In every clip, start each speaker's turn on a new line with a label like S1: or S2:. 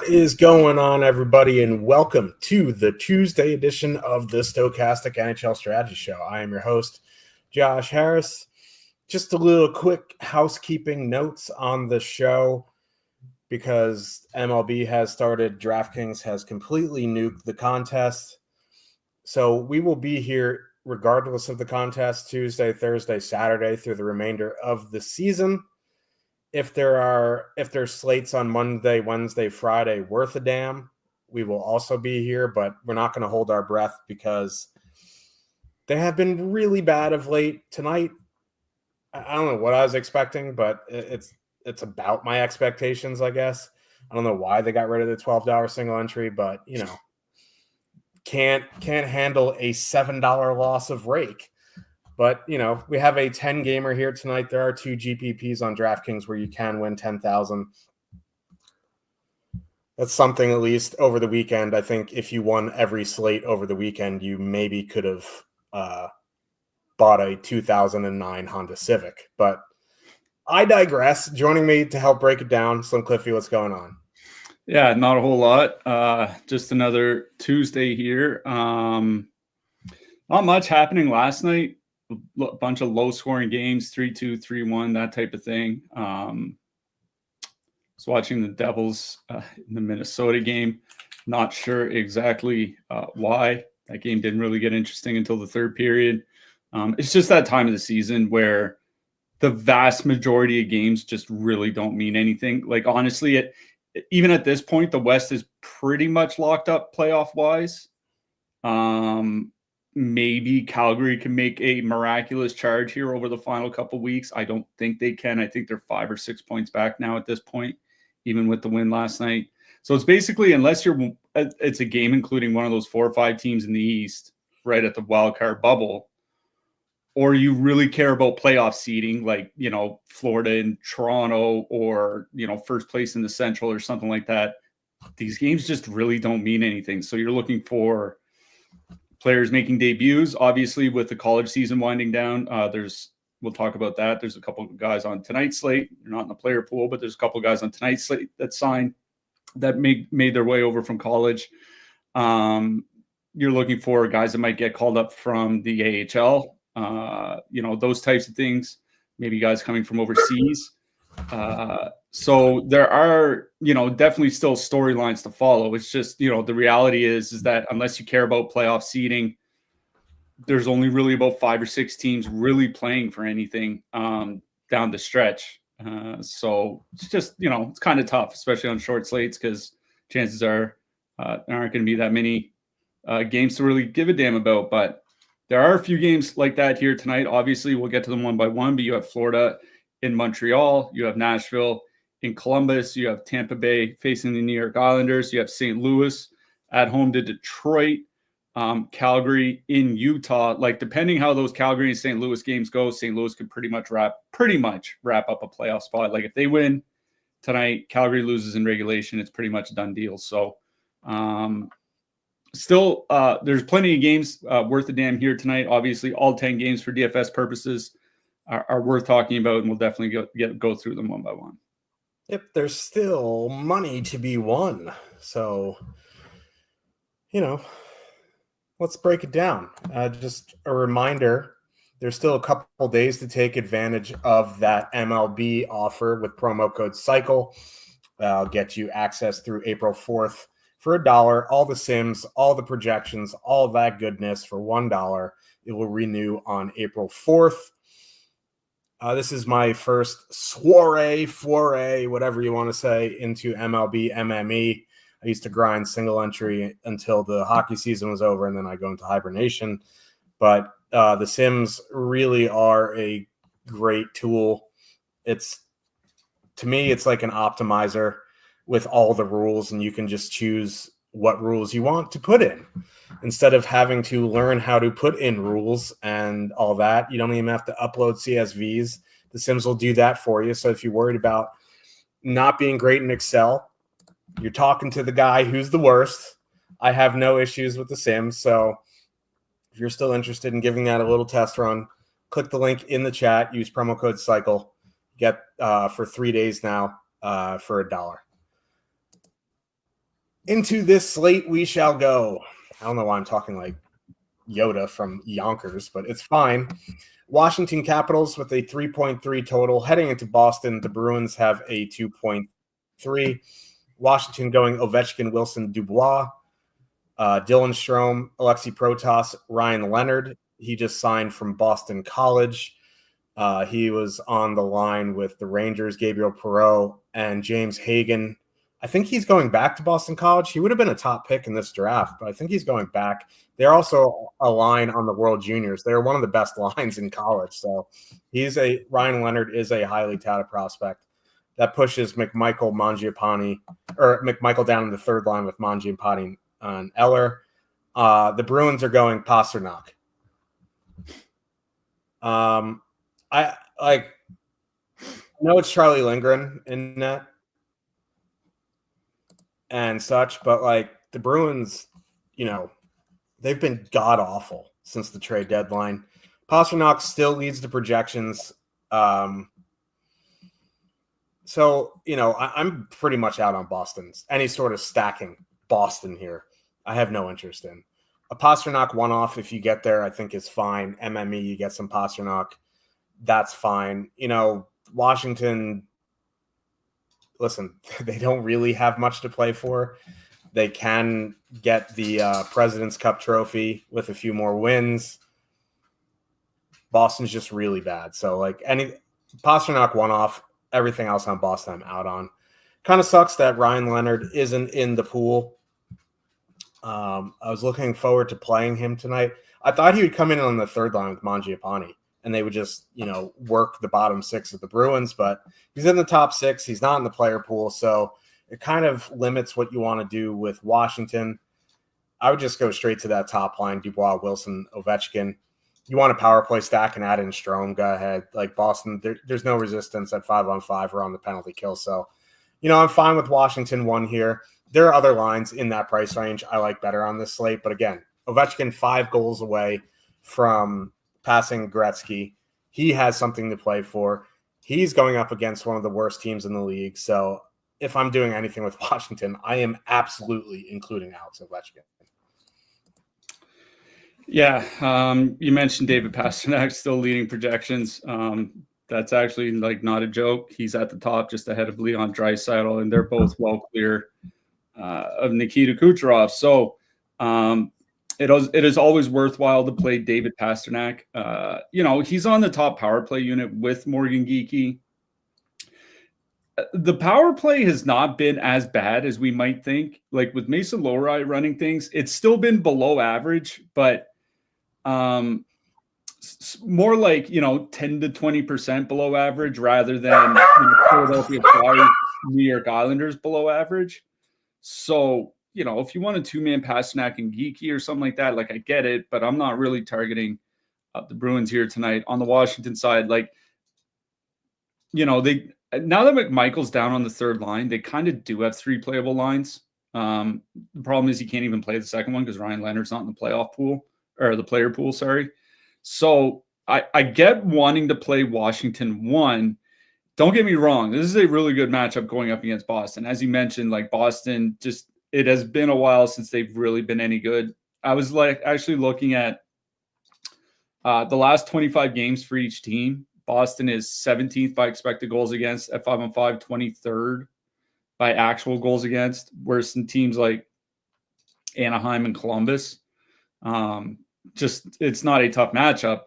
S1: What is going on, everybody, and welcome to the Tuesday edition of the Stochastic NHL Strategy Show. I am your host, Josh Harris. Just a little quick housekeeping notes on the show because MLB has started. DraftKings has completely nuked the contest. So we will be here regardless of the contest Tuesday, Thursday, Saturday through the remainder of the season. If there's slates on Monday, Wednesday, Friday worth a damn, we will also be here, but we're not going to hold our breath because they have been really bad of late. Tonight, I don't know what I was expecting, but it's about my expectations, I guess. I don't know why they got rid of the $12 single entry, but can't handle a $7 loss of rake. But, we have a 10-gamer here tonight. There are 2 GPPs on DraftKings where you can win $10,000. That's something, at least over the weekend. I think if you won every slate over the weekend, you maybe could have bought a 2009 Honda Civic. But I digress. Joining me to help break it down, Slim Cliffy, what's going on?
S2: Yeah, not a whole lot. Just another Tuesday here. Not much happening last night. A bunch of low-scoring games, 3-2, 3-1, that type of thing. Was watching the Devils in the Minnesota game. Not sure exactly why. That game didn't really get interesting until the third period. It's just that time of the season where the vast majority of games just really don't mean anything. Like, honestly, even at this point, the West is pretty much locked up playoff-wise. Maybe Calgary can make a miraculous charge here over the final couple weeks. I don't think they can. I think they're 5 or 6 points back now at this point, even with the win last night. So it's basically, unless it's a game including one of those 4 or 5 teams in the East right at the wild card bubble, or you really care about playoff seeding, like, Florida and Toronto, or, first place in the Central or something like that. These games just really don't mean anything. So you're looking for players making debuts. Obviously, with the college season winding down, we'll talk about that. There's a couple of guys on tonight's slate. They're not in the player pool, but there's a couple of guys on tonight's slate that signed that made their way over from college. You're looking for guys that might get called up from the AHL, those types of things. Maybe guys coming from overseas. So there are, definitely still storylines to follow. It's just, the reality is that unless you care about playoff seeding, there's only really about 5 or 6 teams really playing for anything down the stretch. So it's just, it's kind of tough, especially on short slates, because chances are there aren't going to be that many games to really give a damn about. But there are a few games like that here tonight. Obviously, we'll get to them one by one, but you have Florida in Montreal, you have Nashville in Columbus, you have Tampa Bay facing the New York Islanders, you have St. Louis at home to Detroit, Calgary in Utah. Like, depending how those Calgary and St. Louis games go, St. Louis could pretty much wrap up a playoff spot. Like, if they win tonight, Calgary loses in regulation, it's pretty much a done deal. So still, there's plenty of games worth a damn here tonight. Obviously, all 10 games for DFS purposes are worth talking about, and we'll definitely go through them one by one.
S1: Yep, there's still money to be won. So, let's break it down. Just a reminder, there's still a couple days to take advantage of that MLB offer with promo code CYCLE. I'll get you access through April 4th for $1. All the sims, all the projections, all that goodness for $1. It will renew on April 4th. This is my first foray, whatever you want to say, into MLB, MME. I used to grind single entry until the hockey season was over, and then I go into hibernation. But the Sims really are a great tool. To me, it's like an optimizer with all the rules, and you can just choose what rules you want to put in. Instead of having to learn how to put in rules and all that, you don't even have to upload CSVs. The Sims will do that for you. So if you're worried about not being great in Excel, you're talking to the guy who's the worst. I have no issues with the Sims. So if you're still interested in giving that a little test run, click the link in the chat, use promo code CYCLE, get for 3 days now for $1. Into this slate we shall go. I don't know why I'm talking like Yoda from Yonkers, but it's fine. Washington Capitals with a 3.3 total. Heading into Boston, the Bruins have a 2.3. Washington going Ovechkin, Wilson, Dubois, Dylan Strome, Alexei Protas, Ryan Leonard. He just signed from Boston College. He was on the line with the Rangers, Gabriel Perreault, and James Hagan. I think he's going back to Boston College. He would have been a top pick in this draft, but I think he's going back. They're also a line on the World Juniors. They're one of the best lines in college. So Ryan Leonard is a highly touted prospect. That pushes McMichael down in the third line with Mangiapane and Eller. The Bruins are going Pasternak. I know it's Charlie Lindgren in net and such, but like the Bruins, they've been god awful since the trade deadline. Pasternak still leads the projections. So, I'm pretty much out on Boston's. Any sort of stacking Boston here, I have no interest in. A Pasternak one-off, if you get there, I think is fine. MME, you get some Pasternak. That's fine. Washington, listen, they don't really have much to play for. They can get the President's Cup trophy with a few more wins. Boston's just really bad. So, any Pasternak one-off, everything else on Boston I'm out on. Kind of sucks that Ryan Leonard isn't in the pool. I was looking forward to playing him tonight. I thought he would come in on the third line with Mangiapane, and they would just, work the bottom six of the Bruins, but he's in the top six. He's not in the player pool, so it kind of limits what you want to do with Washington. I would just go straight to that top line, Dubois, Wilson, Ovechkin. You want a power play stack and add in Strome, go ahead. Like Boston, there's no resistance at 5-on-5 or on the penalty kill. So, I'm fine with Washington one here. There are other lines in that price range I like better on this slate. But again, Ovechkin 5 goals away from passing Gretzky. He has something to play for. He's going up against one of the worst teams in the league. So if I'm doing anything with Washington, I am absolutely including Alex Ovechkin.
S2: Yeah, you mentioned David Pasternak still leading projections. That's actually not a joke. He's at the top just ahead of Leon Draisaitl, and they're both well clear of Nikita Kucherov. So it is always worthwhile to play David Pasternak. He's on the top power play unit with Morgan Geekie. The power play has not been as bad as we might think. Like with Mason Lohrei running things, it's still been below average, but more like 10 to 20% below average rather than Philadelphia Flyers, New York Islanders below average. So if you want a 2-man Pasternak and Geekie or something like that, I get it, but I'm not really targeting the Bruins here tonight. On the Washington side, they now that McMichael's down on the third line, they kind of do have 3 playable lines. The problem is he can't even play the second one because Ryan Leonard's not in the playoff pool or the player pool. Sorry. So I get wanting to play Washington 1. Don't get me wrong. This is a really good matchup going up against Boston. As you mentioned, Boston, it has been a while since they've really been any good. I was actually looking at the last 25 games for each team. Boston is 17th by expected goals against at 5-on-5, 23rd by actual goals against, whereas some teams like Anaheim and Columbus, it's not a tough matchup.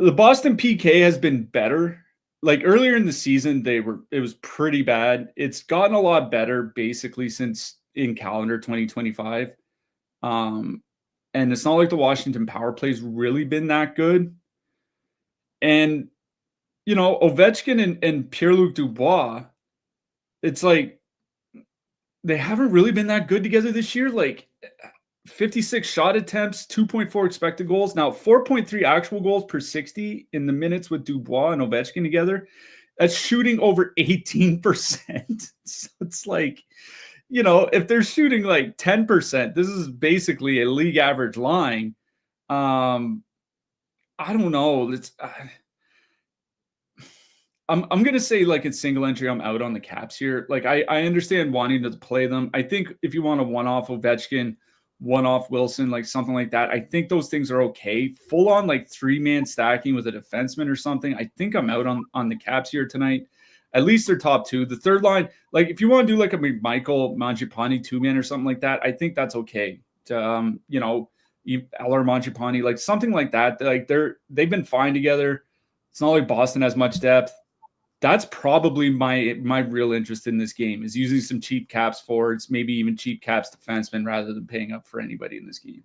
S2: The Boston PK has been better. Earlier in the season, it was pretty bad. It's gotten a lot better basically since in calendar 2025. And it's not like the Washington power play's really been that good. And, Ovechkin and Pierre-Luc Dubois, it's they haven't really been that good together this year. 56 shot attempts, 2.4 expected goals. Now, 4.3 actual goals per 60 in the minutes with Dubois and Ovechkin together. That's shooting over 18%. So it's if they're shooting 10%, this is basically a league average line. I don't know. I'm gonna say like it's single entry. I'm out on the Caps here. Like I understand wanting to play them. I think if you want a one-off Ovechkin, one-off Wilson, like something like that, I think those things are okay. Full on like 3-man stacking with a defenseman or something. I think I'm out on the Caps here tonight. At least they're top two. The third line, like if you want to do like a Michael Mangiapane 2-man or something like that, I think that's okay. Eller Mangiapane, like something like that. Like they've been fine together. It's not like Boston has much depth. That's probably my real interest in this game is using some cheap Caps forwards, maybe even cheap Caps defensemen rather than paying up for anybody in this game.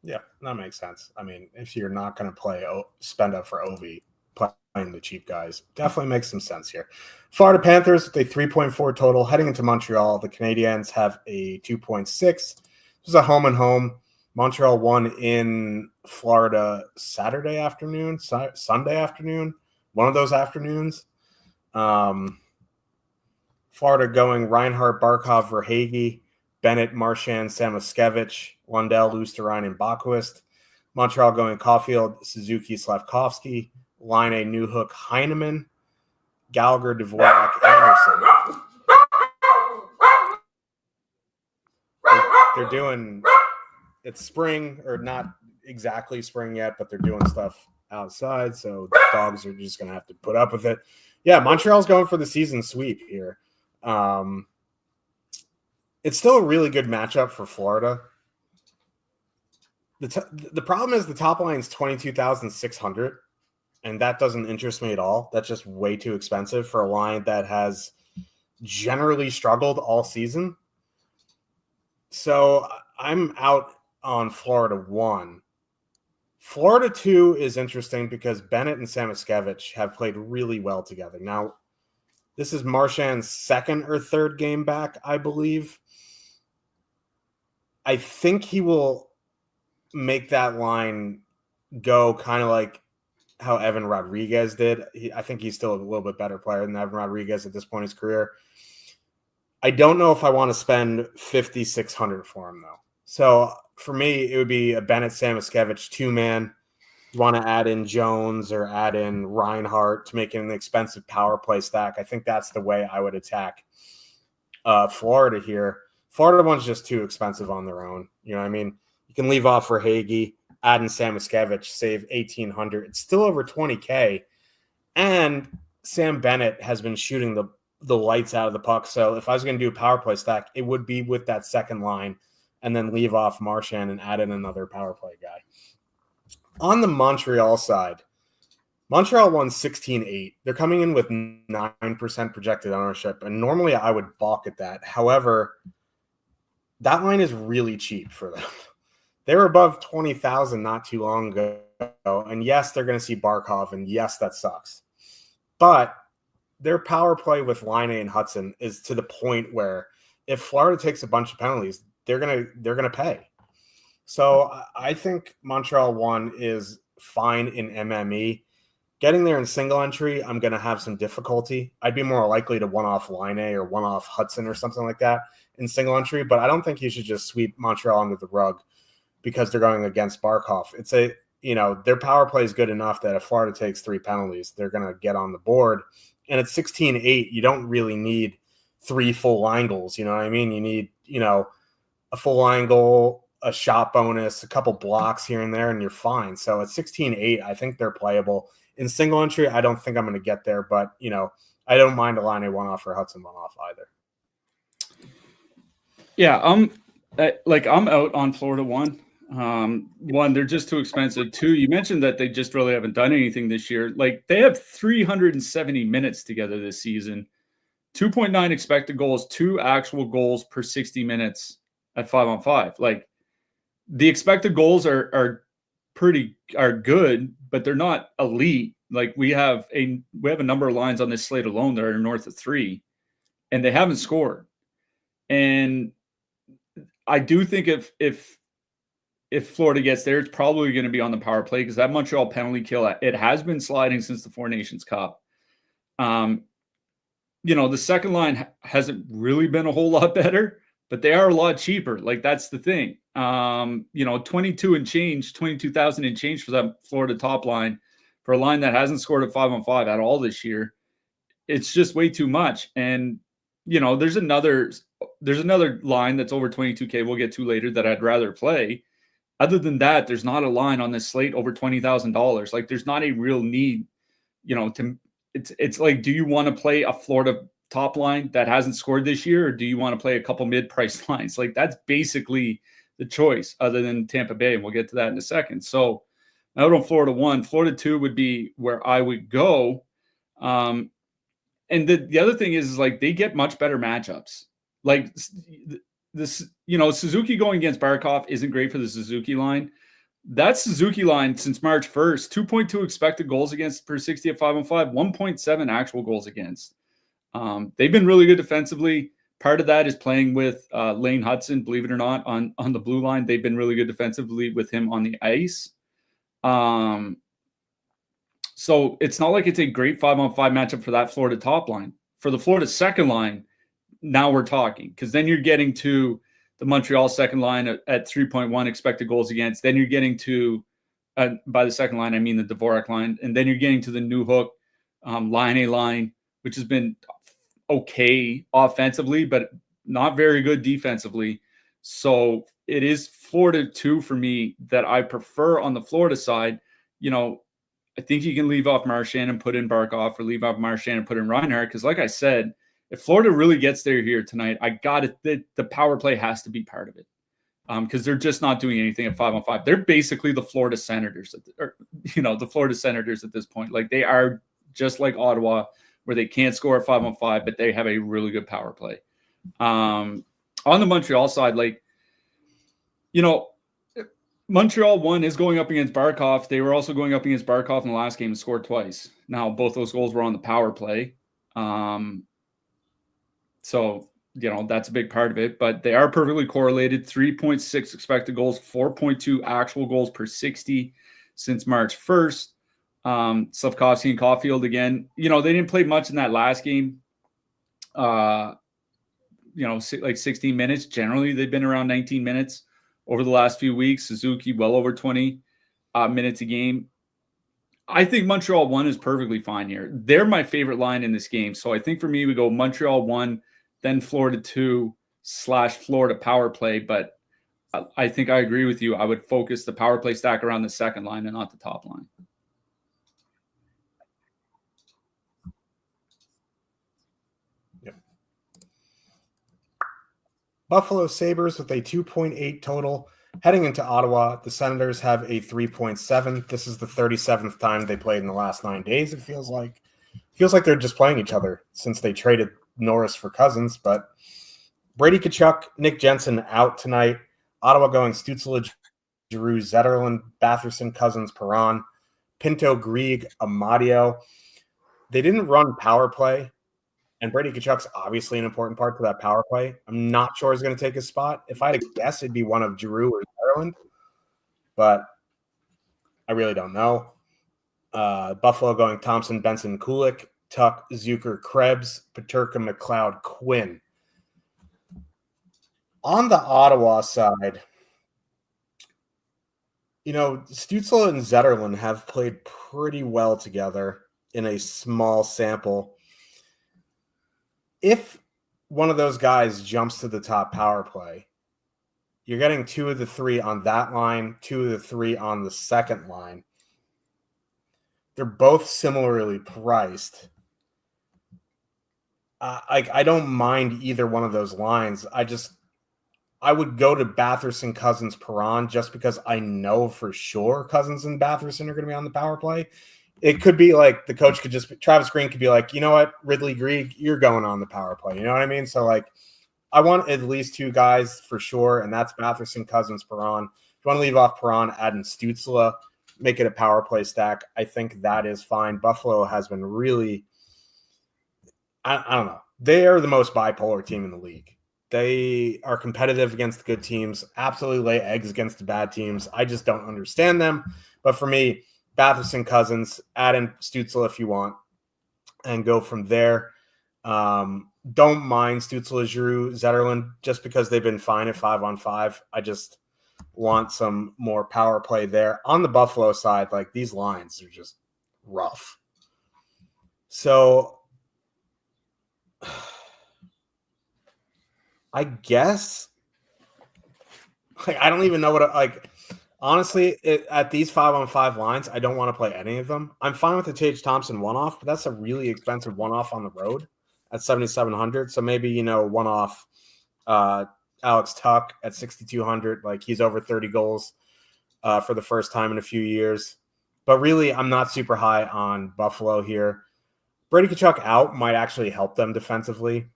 S1: Yeah, that makes sense. I mean, if you're not going to spend up for Ovi, playing the cheap guys definitely makes some sense here. Florida Panthers with a 3.4 total heading into Montreal. The Canadiens have a 2.6. This is a home and home. Montreal won in Florida Sunday afternoon, one of those afternoons. Florida going Reinhart, Barkov, Verhaeghe, Bennett, Marchand, Samoskevich, Lundell, Lusterine, and Bakquist. Montreal going Caulfield, Suzuki, Slavkovsky, Line, Newhook, Heineman, Gallagher, Dvorak, Anderson. They're doing – it's spring, or not exactly spring yet, but they're doing stuff outside, so the dogs are just going to have to put up with it. Yeah, Montreal's going for the season sweep here. It's still a really good matchup for Florida. The problem is the top line is 22,600, and that doesn't interest me at all. That's just way too expensive for a line that has generally struggled all season. So I'm out on Florida 1. Florida 2 is interesting because Bennett and Samoskevich have played really well together. Now, this is Marchand's second or third game back, I believe. I think he will make that line go kind of like how Evan Rodriguez did. I think he's still a little bit better player than Evan Rodriguez at this point in his career. I don't know if I want to spend $5,600 for him, though. So for me, it would be a Bennett Samoskevich 2-man. You want to add in Jones or add in Reinhart to make it an expensive power play stack. I think that's the way I would attack Florida here. Florida one's just too expensive on their own. You know what I mean? You can leave off for Hagee, add in Samoskevich, save $1,800. It's still over $20K. And Sam Bennett has been shooting the lights out of the puck. So if I was going to do a power play stack, it would be with that second line and then leave off Marchand and add in another power play guy. On the Montreal side, Montreal won 16-8. They're coming in with 9% projected ownership, and normally I would balk at that. However, that line is really cheap for them. They were above 20,000 not too long ago, and yes, they're going to see Barkov, and yes, that sucks. But their power play with Line and Hudson is to the point where if Florida takes a bunch of penalties, they're gonna pay. So I think Montreal 1 is fine in MME. Getting there in single entry, I'm going to have some difficulty. I'd be more likely to one-off Line or one-off Hudson or something like that in single entry, but I don't think you should just sweep Montreal under the rug because they're going against Barkov. It's their power play is good enough that if Florida takes 3 penalties, they're going to get on the board. And at 16-8, you don't really need 3 full line goals. You know what I mean? You need, a full line goal, a shot bonus, a couple blocks here and there, and you're fine. So at 16-8, I think they're playable. In single entry, I don't think I'm going to get there, but, I don't mind a Line one-off or Hudson one-off either.
S2: Yeah, I'm out on Florida 1. 1, they're just too expensive. 2, you mentioned that they just really haven't done anything this year. Like, they have 370 minutes together this season, 2.9 expected goals, 2 actual goals per 60 minutes at 5-on-5. Like, the expected goals are good, but they're not elite. Like, we have a number of lines on this slate alone that are north of 3, and they haven't scored. And I do think if Florida gets there, it's probably going to be on the power play because that Montreal penalty kill, it has been sliding since the Four Nations Cup. The second line hasn't really been a whole lot better, but they are a lot cheaper. Like, that's the thing. 22,000 and change for that Florida top line for a line that hasn't scored a 5-on-5 at all this year. it's just way too much. And, there's another line that's over 22K we'll get to later that I'd rather play. Other than that, there's not a line on this slate over $20,000. Like, there's not a real need, it's like, do you want to play a Florida top line that hasn't scored this year, or do you want to play a couple mid-price lines? Like, that's basically the choice, other than Tampa Bay, and we'll get to that in a second. So out on Florida 1, Florida 2 would be where I would go. And the other thing is like, they get much better matchups. Like this, Suzuki going against Barkov isn't great for the Suzuki line. That Suzuki line since March 1st, 2.2 expected goals against per 60 at 5-on-5, 1.7 actual goals against. They've been really good defensively. Part of that is playing with Lane Hudson, believe it or not, on the blue line. They've been really good defensively with him on the ice. So it's not like it's a great 5-on-5 matchup for that Florida top line. For the Florida second line, now we're talking, because then you're getting to the Montreal second line at 3.1 expected goals against. Then you're getting to, by the second line, I mean the Dvorak line. And then you're getting to the New Hook line, which has been okay offensively, but not very good defensively. So it is Florida 2 for me that I prefer on the Florida side. I think you can leave off Marchand and put in Barkov, or leave off Marchand and put in Reinhart. Because like I said, if Florida really gets there here tonight, the power play has to be part of it. Because they're just not doing anything at 5-on-5. They're basically the Florida Senators, the Florida Senators at this point. Like, they are just like Ottawa, where they can't score at 5-on-5, but they have a really good power play. On the Montreal side, Montreal 1 is going up against Barkov. They were also going up against Barkov in the last game and scored twice. Now, both those goals were on the power play. So, that's a big part of it. But they are perfectly correlated. 3.6 expected goals, 4.2 actual goals per 60 since March 1st. Slavkovsky and Caulfield again. They didn't play much in that last game. 16 minutes. Generally, they've been around 19 minutes over the last few weeks. Suzuki well over 20 minutes a game. I think Montreal 1 is perfectly fine here. They're my favorite line in this game. So I think for me, we go Montreal 1, then Florida 2 / Florida power play. But I think I agree with you. I would focus the power play stack around the second line and not the top line.
S1: Buffalo Sabres with a 2.8 total. Heading into Ottawa, the Senators have a 3.7. This is the 37th time they played in the last 9 days, it feels like. Feels like they're just playing each other since they traded Norris for Cousins. But Brady Tkachuk, Nick Jensen out tonight. Ottawa going Stützle, Giroux, Zetterlund, Batherson, Cousins, Perron, Pinto, Grieg, Amadio. They didn't run power play. And Brady Tkachuk's obviously an important part to that power play. I'm not sure he's going to take his spot. If I had to guess, it'd be one of Giroux or Zetterlund, but I really don't know. Buffalo going Thompson, Benson, Kulik, Tuck, Zucker, Krebs, Peterka, McLeod, Quinn. On the Ottawa side, Stützle and Zetterlund have played pretty well together in a small sample. If one of those guys jumps to the top power play, you're getting 2 of the 3 on that line, 2 of the 3 on the second line. They're both similarly priced. I don't mind either one of those lines. I would go to Batherson, Cousins, Perron, just because I know for sure Cousins and Batherson are going to be on the power play. It could be like the coach could Travis Green could be like, you know what, Ridley Grieg, you're going on the power play. You know what I mean? So, I want at least 2 guys for sure, and that's Batherson, Cousins, Perron. If you want to leave off Perron, add in Stützle, make it a power play stack, I think that is fine. Buffalo has been really I don't know. They are the most bipolar team in the league. They are competitive against the good teams, absolutely lay eggs against the bad teams. I just don't understand them. But for me, Batherson, Cousins, add in Stützle if you want, and go from there. Don't mind Stützle, Giroux, Zetterlund, just because they've been fine at 5-on-5. I just want some more power play there. On the Buffalo side, these lines are just rough. So I guess. Like, I don't even know what honestly, at these 5-on-5 lines, I don't want to play any of them. I'm fine with the Tage Thompson one-off, but that's a really expensive one-off on the road at 7,700. So maybe, one-off Alex Tuck at 6,200. Like, he's over 30 goals for the first time in a few years. But really, I'm not super high on Buffalo here. Brady Tkachuk out might actually help them defensively.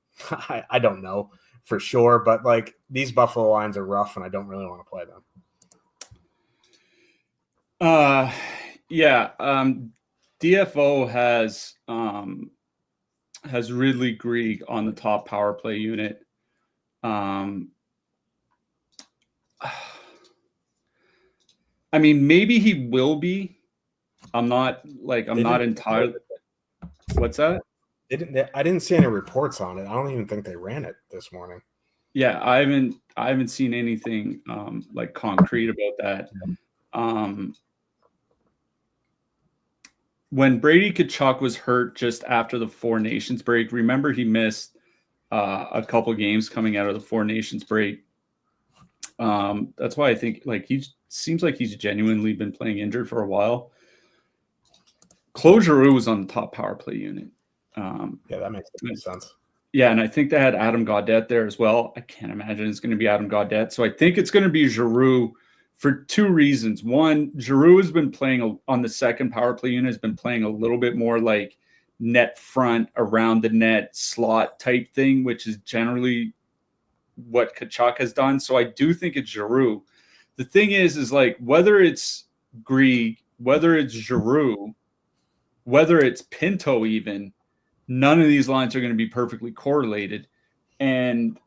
S1: I don't know for sure, but like, these Buffalo lines are rough, and I don't really want to play them.
S2: DFO has Ridley Greig on the top power play unit. I mean, maybe he will be. I'm not entirely. What's that?
S1: I didn't see any reports on it. I don't even think they ran it this morning.
S2: Yeah, I haven't seen anything like concrete about that. When Brady Tkachuk was hurt just after the Four Nations break, remember he missed a couple games coming out of the Four Nations break. That's why I think he seems like he's genuinely been playing injured for a while. Claude Giroux was on the top power play unit.
S1: Yeah, that makes sense.
S2: Yeah, and I think they had Adam Gaudette there as well. I can't imagine it's going to be Adam Gaudette. So I think it's going to be Giroux for two reasons. One, Giroux has been playing on the second power play unit, has been playing a little bit more like net front, around the net, slot type thing, which is generally what Tkachuk has done. So I do think it's Giroux. The thing is like, whether it's Greig, whether it's Giroux, whether it's Pinto even, none of these lines are going to be perfectly correlated. And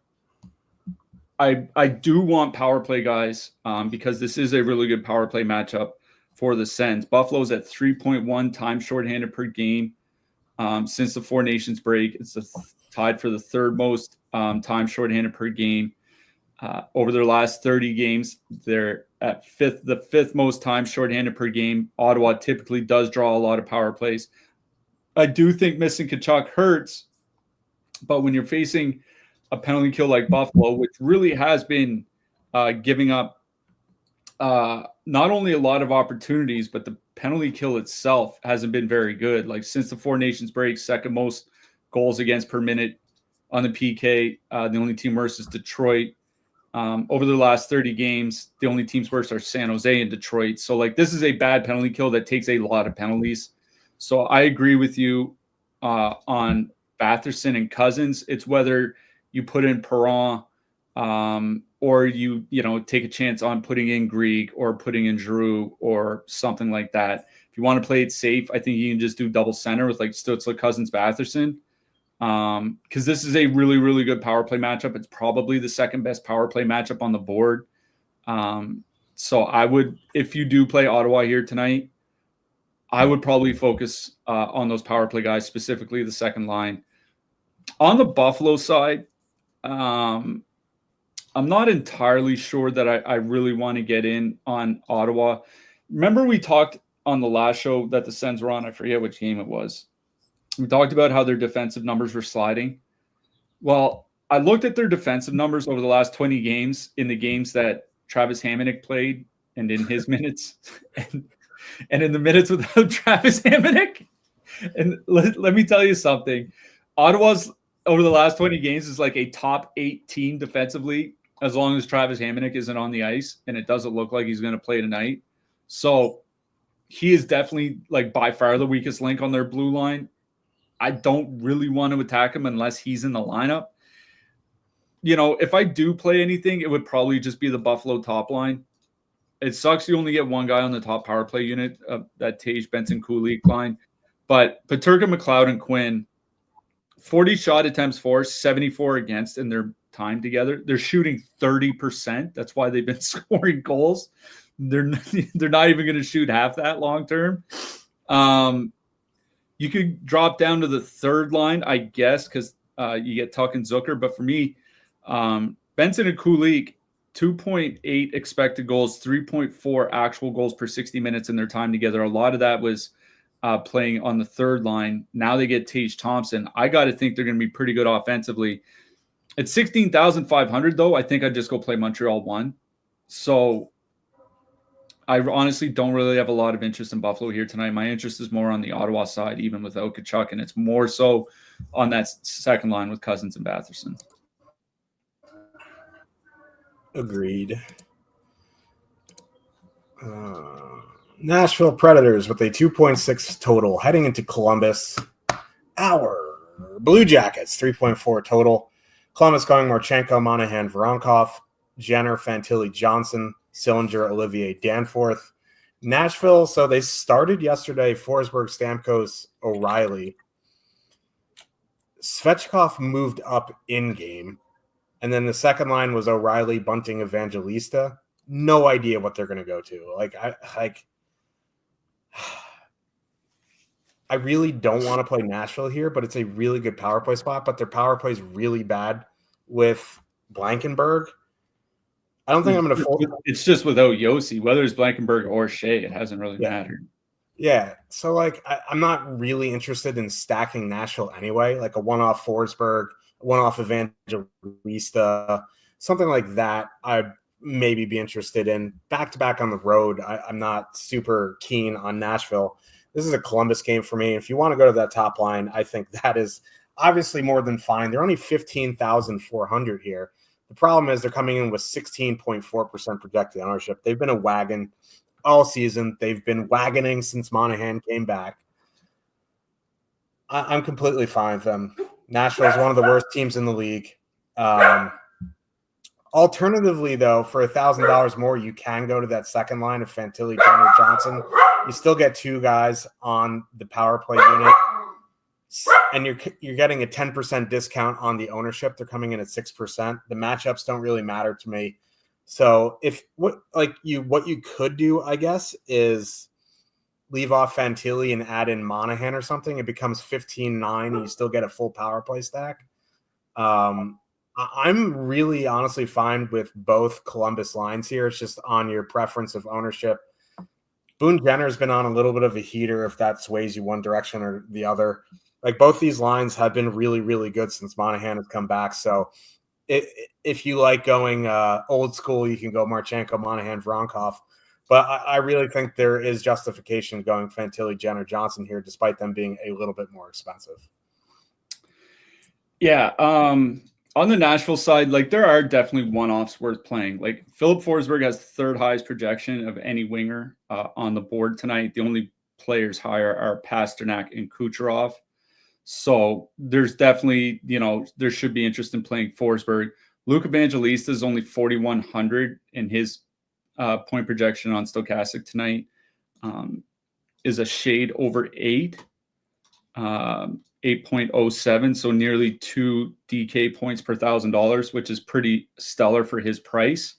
S2: I do want power play guys because this is a really good power play matchup for the Sens. Buffalo's at 3.1 times shorthanded per game since the Four Nations break. It's tied for the third most time shorthanded per game. Over their last 30 games, they're at the fifth most time shorthanded per game. Ottawa typically does draw a lot of power plays. I do think missing Tkachuk hurts, but when you're facing a penalty kill like Buffalo, which really has been giving up not only a lot of opportunities, but the penalty kill itself hasn't been very good. Like, since the Four Nations break, second most goals against per minute on the PK. The only team worse is Detroit. Over the last 30 games, the only teams worse are San Jose and Detroit. So, like, this is a bad penalty kill that takes a lot of penalties. So I agree with you on Batherson and Cousins. It's whether you put in Perron or you take a chance on putting in Greig or putting in Giroux or something like that. If you want to play it safe, I think you can just do double center with like Stützle, Cousins, Batherson. Because this is a really, really good power play matchup. It's probably the second best power play matchup on the board. So I would, if you do play Ottawa here tonight, I would probably focus on those power play guys, specifically the second line. On the Buffalo side, I'm not entirely sure that I really want to get in on Ottawa. Remember we talked on the last show that the Sens were on, I forget which game it was. We talked about how their defensive numbers were sliding. Well, I looked at their defensive numbers over the last 20 games in the games that Travis Hamonic played and in his minutes and in the minutes without Travis Hamonic. And let me tell you something. Ottawa's over the last 20 games is like a top 8 team defensively, as long as Travis Hamonic isn't on the ice, and it doesn't look like he's going to play tonight. So he is definitely like by far the weakest link on their blue line. I don't really want to attack him unless he's in the lineup. If I do play anything, it would probably just be the Buffalo top line. It sucks you only get one guy on the top power play unit, that Tage, Benson, Kulich line. But Peterka, McLeod, and Quinn, 40 shot attempts for, 74 against in their time together. They're shooting 30%. That's why they've been scoring goals. They're not even going to shoot half that long term. You could drop down to the third line, I guess, because you get Tuck and Zucker. But for me, Benson and Kulich, 2.8 expected goals, 3.4 actual goals per 60 minutes in their time together. A lot of that was playing on the third line. Now they get Tage Thompson. I got to think they're going to be pretty good offensively. At 16,500 though, I think I'd just go play Montreal 1. So I honestly don't really have a lot of interest in Buffalo here tonight. My interest is more on the Ottawa side, even without Tkachuk, and it's more so on that second line with Cousins and Batherson.
S1: Agreed. Nashville Predators with a 2.6 total heading into Columbus. Our Blue Jackets, 3.4 total. Columbus going Marchenko, Monahan, Voronkov, Jenner, Fantilli, Johnson, Sillinger, Olivier, Danforth. Nashville, so they started yesterday, Forsberg, Stamkos, O'Reilly. Svechkov moved up in game. And then the second line was O'Reilly, Bunting, Evangelista. No idea what they're going to go to. I really don't want to play Nashville here, but it's a really good power play spot. But their power play is really bad with Blankenberg. I don't think I'm going to fold.
S2: It's just without Yossi, whether it's Blankenberg or Shea, it hasn't really mattered.
S1: Yeah. So, I'm not really interested in stacking Nashville anyway. Like a one-off Forsberg, a one-off Evangelista, something like that I'd maybe be interested in. Back-to-back on the road, I'm not super keen on Nashville. This is a Columbus game for me. If you want to go to that top line, I think that is obviously more than fine. They're only 15,400 here. The problem is they're coming in with 16.4% projected ownership. They've been a wagon all season. They've been wagoning since Monahan came back. I'm completely fine with them. Nashville is one of the worst teams in the league. Alternatively, though, for $1,000 more, you can go to that second line of Fantilli, Jenner, Johnson. You still get two guys on the power play unit, and you're getting a 10% discount on the ownership. They're coming in at 6%. The matchups don't really matter to me. So what you could do, I guess, is leave off Fantilli and add in Monahan or something. It becomes 15-9, and you still get a full power play stack. I'm really honestly fine with both Columbus lines here. It's just on your preference of ownership. Boone Jenner's been on a little bit of a heater if that sways you one direction or the other. Like both these lines have been really, really good since Monahan has come back. So if you like going old school, you can go Marchenko, Monahan, Voronkov. But I really think there is justification going Fantilli, Jenner, Johnson here, despite them being a little bit more expensive.
S2: Yeah. On the Nashville side, there are definitely one-offs worth playing. Like Philip Forsberg has third highest projection of any winger on the board tonight. The only players higher are Pasternak and Kucherov. So there's definitely, there should be interest in playing Forsberg. Luke Evangelista is only 4,100 in his point projection on Stochastic tonight. Is a shade over 8. 8.07, so nearly 2 DK points per $1,000, which is pretty stellar for his price.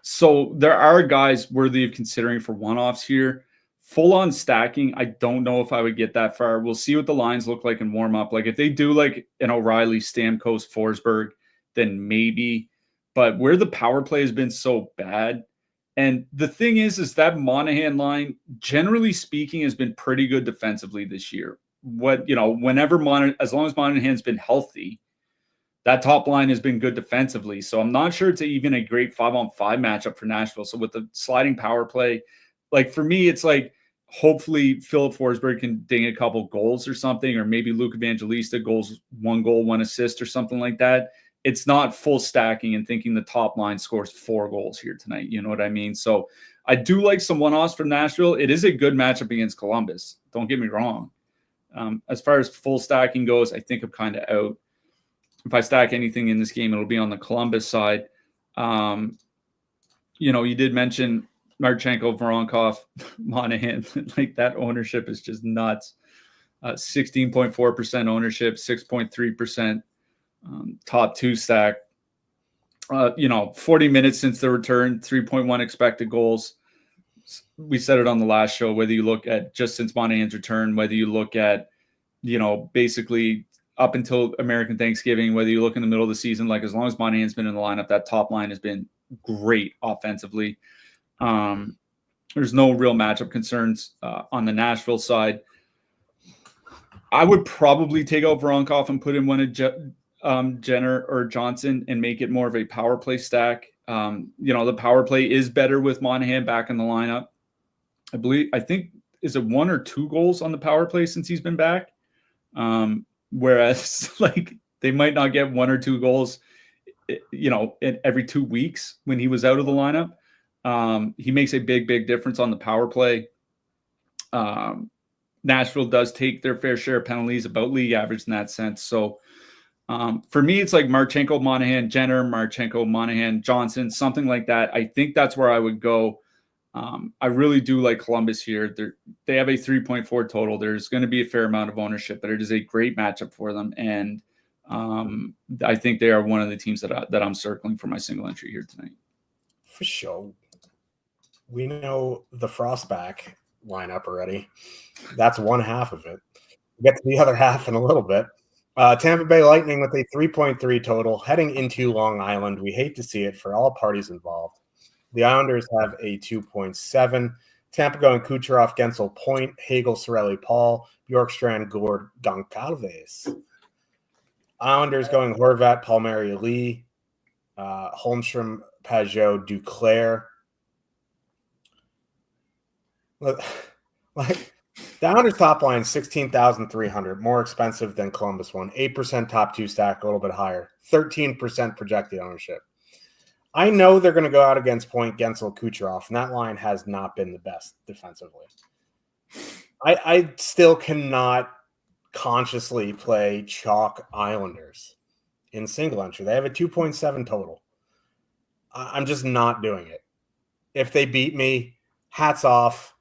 S2: So there are guys worthy of considering for one-offs here. Full-on stacking, I don't know if I would get that far. We'll see what the lines look like in warm-up. Like if they do like an O'Reilly, Stamkos, Forsberg, then maybe. But where the power play has been so bad, and the thing is that Monahan line, generally speaking, has been pretty good defensively this year. As long as Monahan's been healthy, that top line has been good defensively. So I'm not sure it's even a great 5-on-5 matchup for Nashville. So with the sliding power play, for me, it's hopefully Philip Forsberg can ding a couple goals or something, or maybe Luke Evangelista goals, 1 goal, 1 assist or something like that. It's not full stacking and thinking the top line scores 4 goals here tonight. You know what I mean? So I do like some one-offs from Nashville. It is a good matchup against Columbus. Don't get me wrong. As far as full stacking goes, I think I'm kind of out. If I stack anything in this game, it'll be on the Columbus side. You did mention Marchenko, Voronkov, Monahan. That ownership is just nuts. 16.4% ownership, 6.3% top 2 stack. 40 minutes since the return, 3.1 expected goals. We said it on the last show, whether you look at just since Monahan's return, whether you look at, basically up until American Thanksgiving, whether you look in the middle of the season, as long as Monahan's been in the lineup, that top line has been great offensively. There's no real matchup concerns on the Nashville side. I would probably take out Voronkov and put in one of Jenner or Johnson and make it more of a power play stack. The power play is better with Monahan back in the lineup. I think, is it 1 or 2 goals on the power play since he's been back? Whereas like they might not get 1 or 2 goals, every 2 weeks when he was out of the lineup. He makes a big difference on the power play. Nashville does take their fair share of penalties, about league average in that sense. So for me, it's like Marchenko, Monahan, Jenner, Marchenko, Monahan, Johnson, something like that. I think that's where I would go. I really do like Columbus here. They have a 3.4 total. There's going to be a fair amount of ownership, but it is a great matchup for them. And I think they are one of the teams that I'm circling for my single entry here tonight.
S1: For sure. We know the Frostback lineup already. That's one half of it. We'll get to the other half in a little bit. Tampa Bay Lightning with a 3.3 total heading into Long Island. We hate to see it for all parties involved. The Islanders have a 2.7. Tampa going Kucherov, Gensel, Point, Hagel, Sorelli, Paul, Bjorkstrand, Gord, Goncalves. Islanders going Horvat, Palmieri, Lee, Holmstrom, Pajot, Duclair. Like the Islanders top line 16,300, more expensive than Columbus one. 8% top 2 stack, a little bit higher. 13% projected ownership. I know they're going to go out against Point, Gensel, Kucherov, and that line has not been the best defensively. I still cannot consciously play chalk Islanders in single entry. They have a 2.7 total. I'm just not doing it. If they beat me, hats off.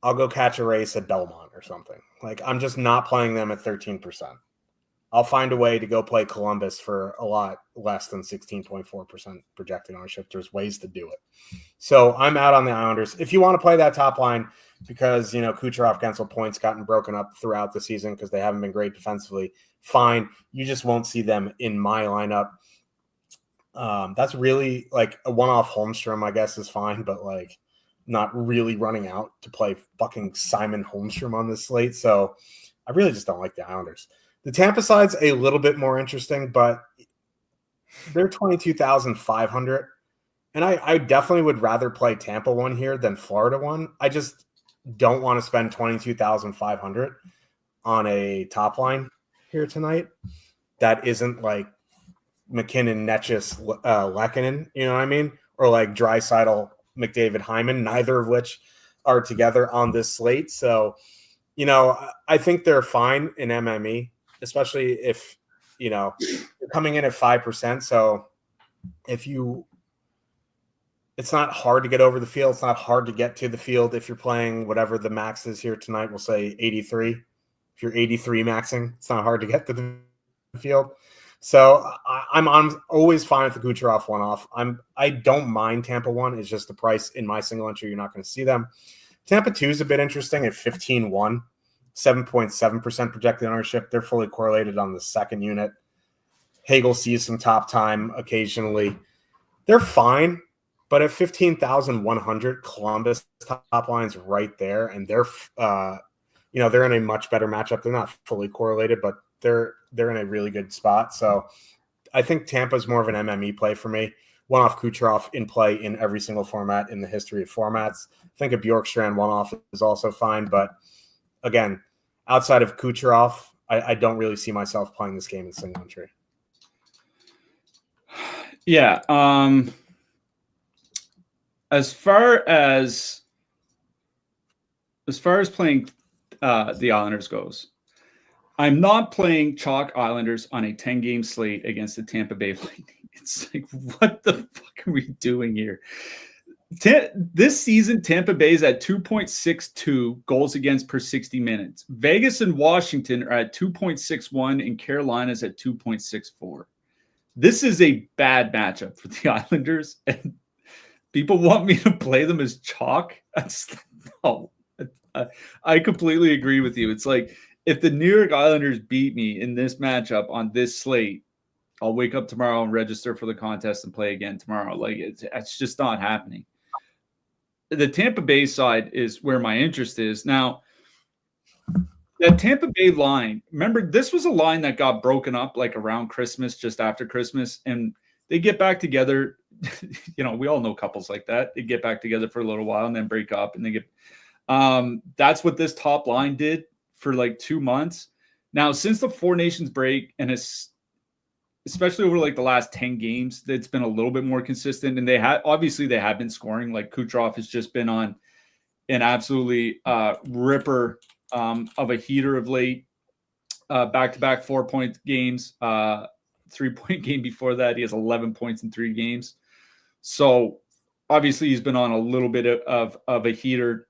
S1: I'll go catch a race at Belmont or something. Like, I'm just not playing them at 13%. I'll find a way to go play Columbus for a lot less than 16.4% projected ownership. There's ways to do it. So I'm out on the Islanders. If you want to play that top line because, Kucherov, Gensel, Point's gotten broken up throughout the season because they haven't been great defensively, fine. You just won't see them in my lineup. That's really like a one-off Holmstrom, I guess, is fine, but like not really running out to play fucking Simon Holmstrom on this slate. So I really just don't like the Islanders. The Tampa side's a little bit more interesting, but they're 22,500. And I definitely would rather play Tampa one here than Florida one. I just don't want to spend 22,500 on a top line here tonight. That isn't like McKinnon, Netchus, Lehkonen, you know what I mean? Or like Draisaitl, McDavid, Hyman, neither of which are together on this slate. So, I think they're fine in MME, especially if, you're coming in at 5%. So it's not hard to get over the field. It's not hard to get to the field if you're playing whatever the max is here tonight. We'll say 83. If you're 83 maxing, it's not hard to get to the field. So I'm always fine with the Kucherov one-off. I don't mind Tampa one. It's just the price in my single entry. You're not going to see them. Tampa 2 is a bit interesting at 15-1, 7.7% projected ownership. They're fully correlated on the second unit. Hagel sees some top time occasionally. They're fine, but at 15,100, Columbus top line's right there, and they're they're in a much better matchup. They're not fully correlated, but they're in a really good spot. So I think Tampa's more of an MME play for me. One-off Kucherov in play in every single format in the history of formats. I think a Bjorkstrand one-off is also fine. But again, outside of Kucherov, I don't really see myself playing this game in single entry.
S2: Yeah. As far as playing the Islanders goes, I'm not playing chalk Islanders on a 10-game slate against the Tampa Bay Lightning. It's like, what the fuck are we doing here? This season, Tampa Bay is at 2.62 goals against per 60 minutes. Vegas and Washington are at 2.61, and Carolina's at 2.64. This is a bad matchup for the Islanders, and people want me to play them as chalk. I completely agree with you. It's like, if the New York Islanders beat me in this matchup on this slate, I'll wake up tomorrow and register for the contest and play again tomorrow. Like, it's just not happening. The Tampa Bay side is where my interest is. Now, that Tampa Bay line, remember, this was a line that got broken up like around Christmas, just after Christmas, and they get back together. We all know couples like that. They get back together for a little while and then break up, and they get that's what this top line did for like 2 months. Now, since the Four Nations break, and it's especially over like the last 10 games, it's been a little bit more consistent, and they have been scoring. Like Kucherov has just been on an absolutely ripper of a heater of late. Back-to-back 4-point games, 3-point game before that. He has 11 points in 3 games. So obviously he's been on a little bit of a heater.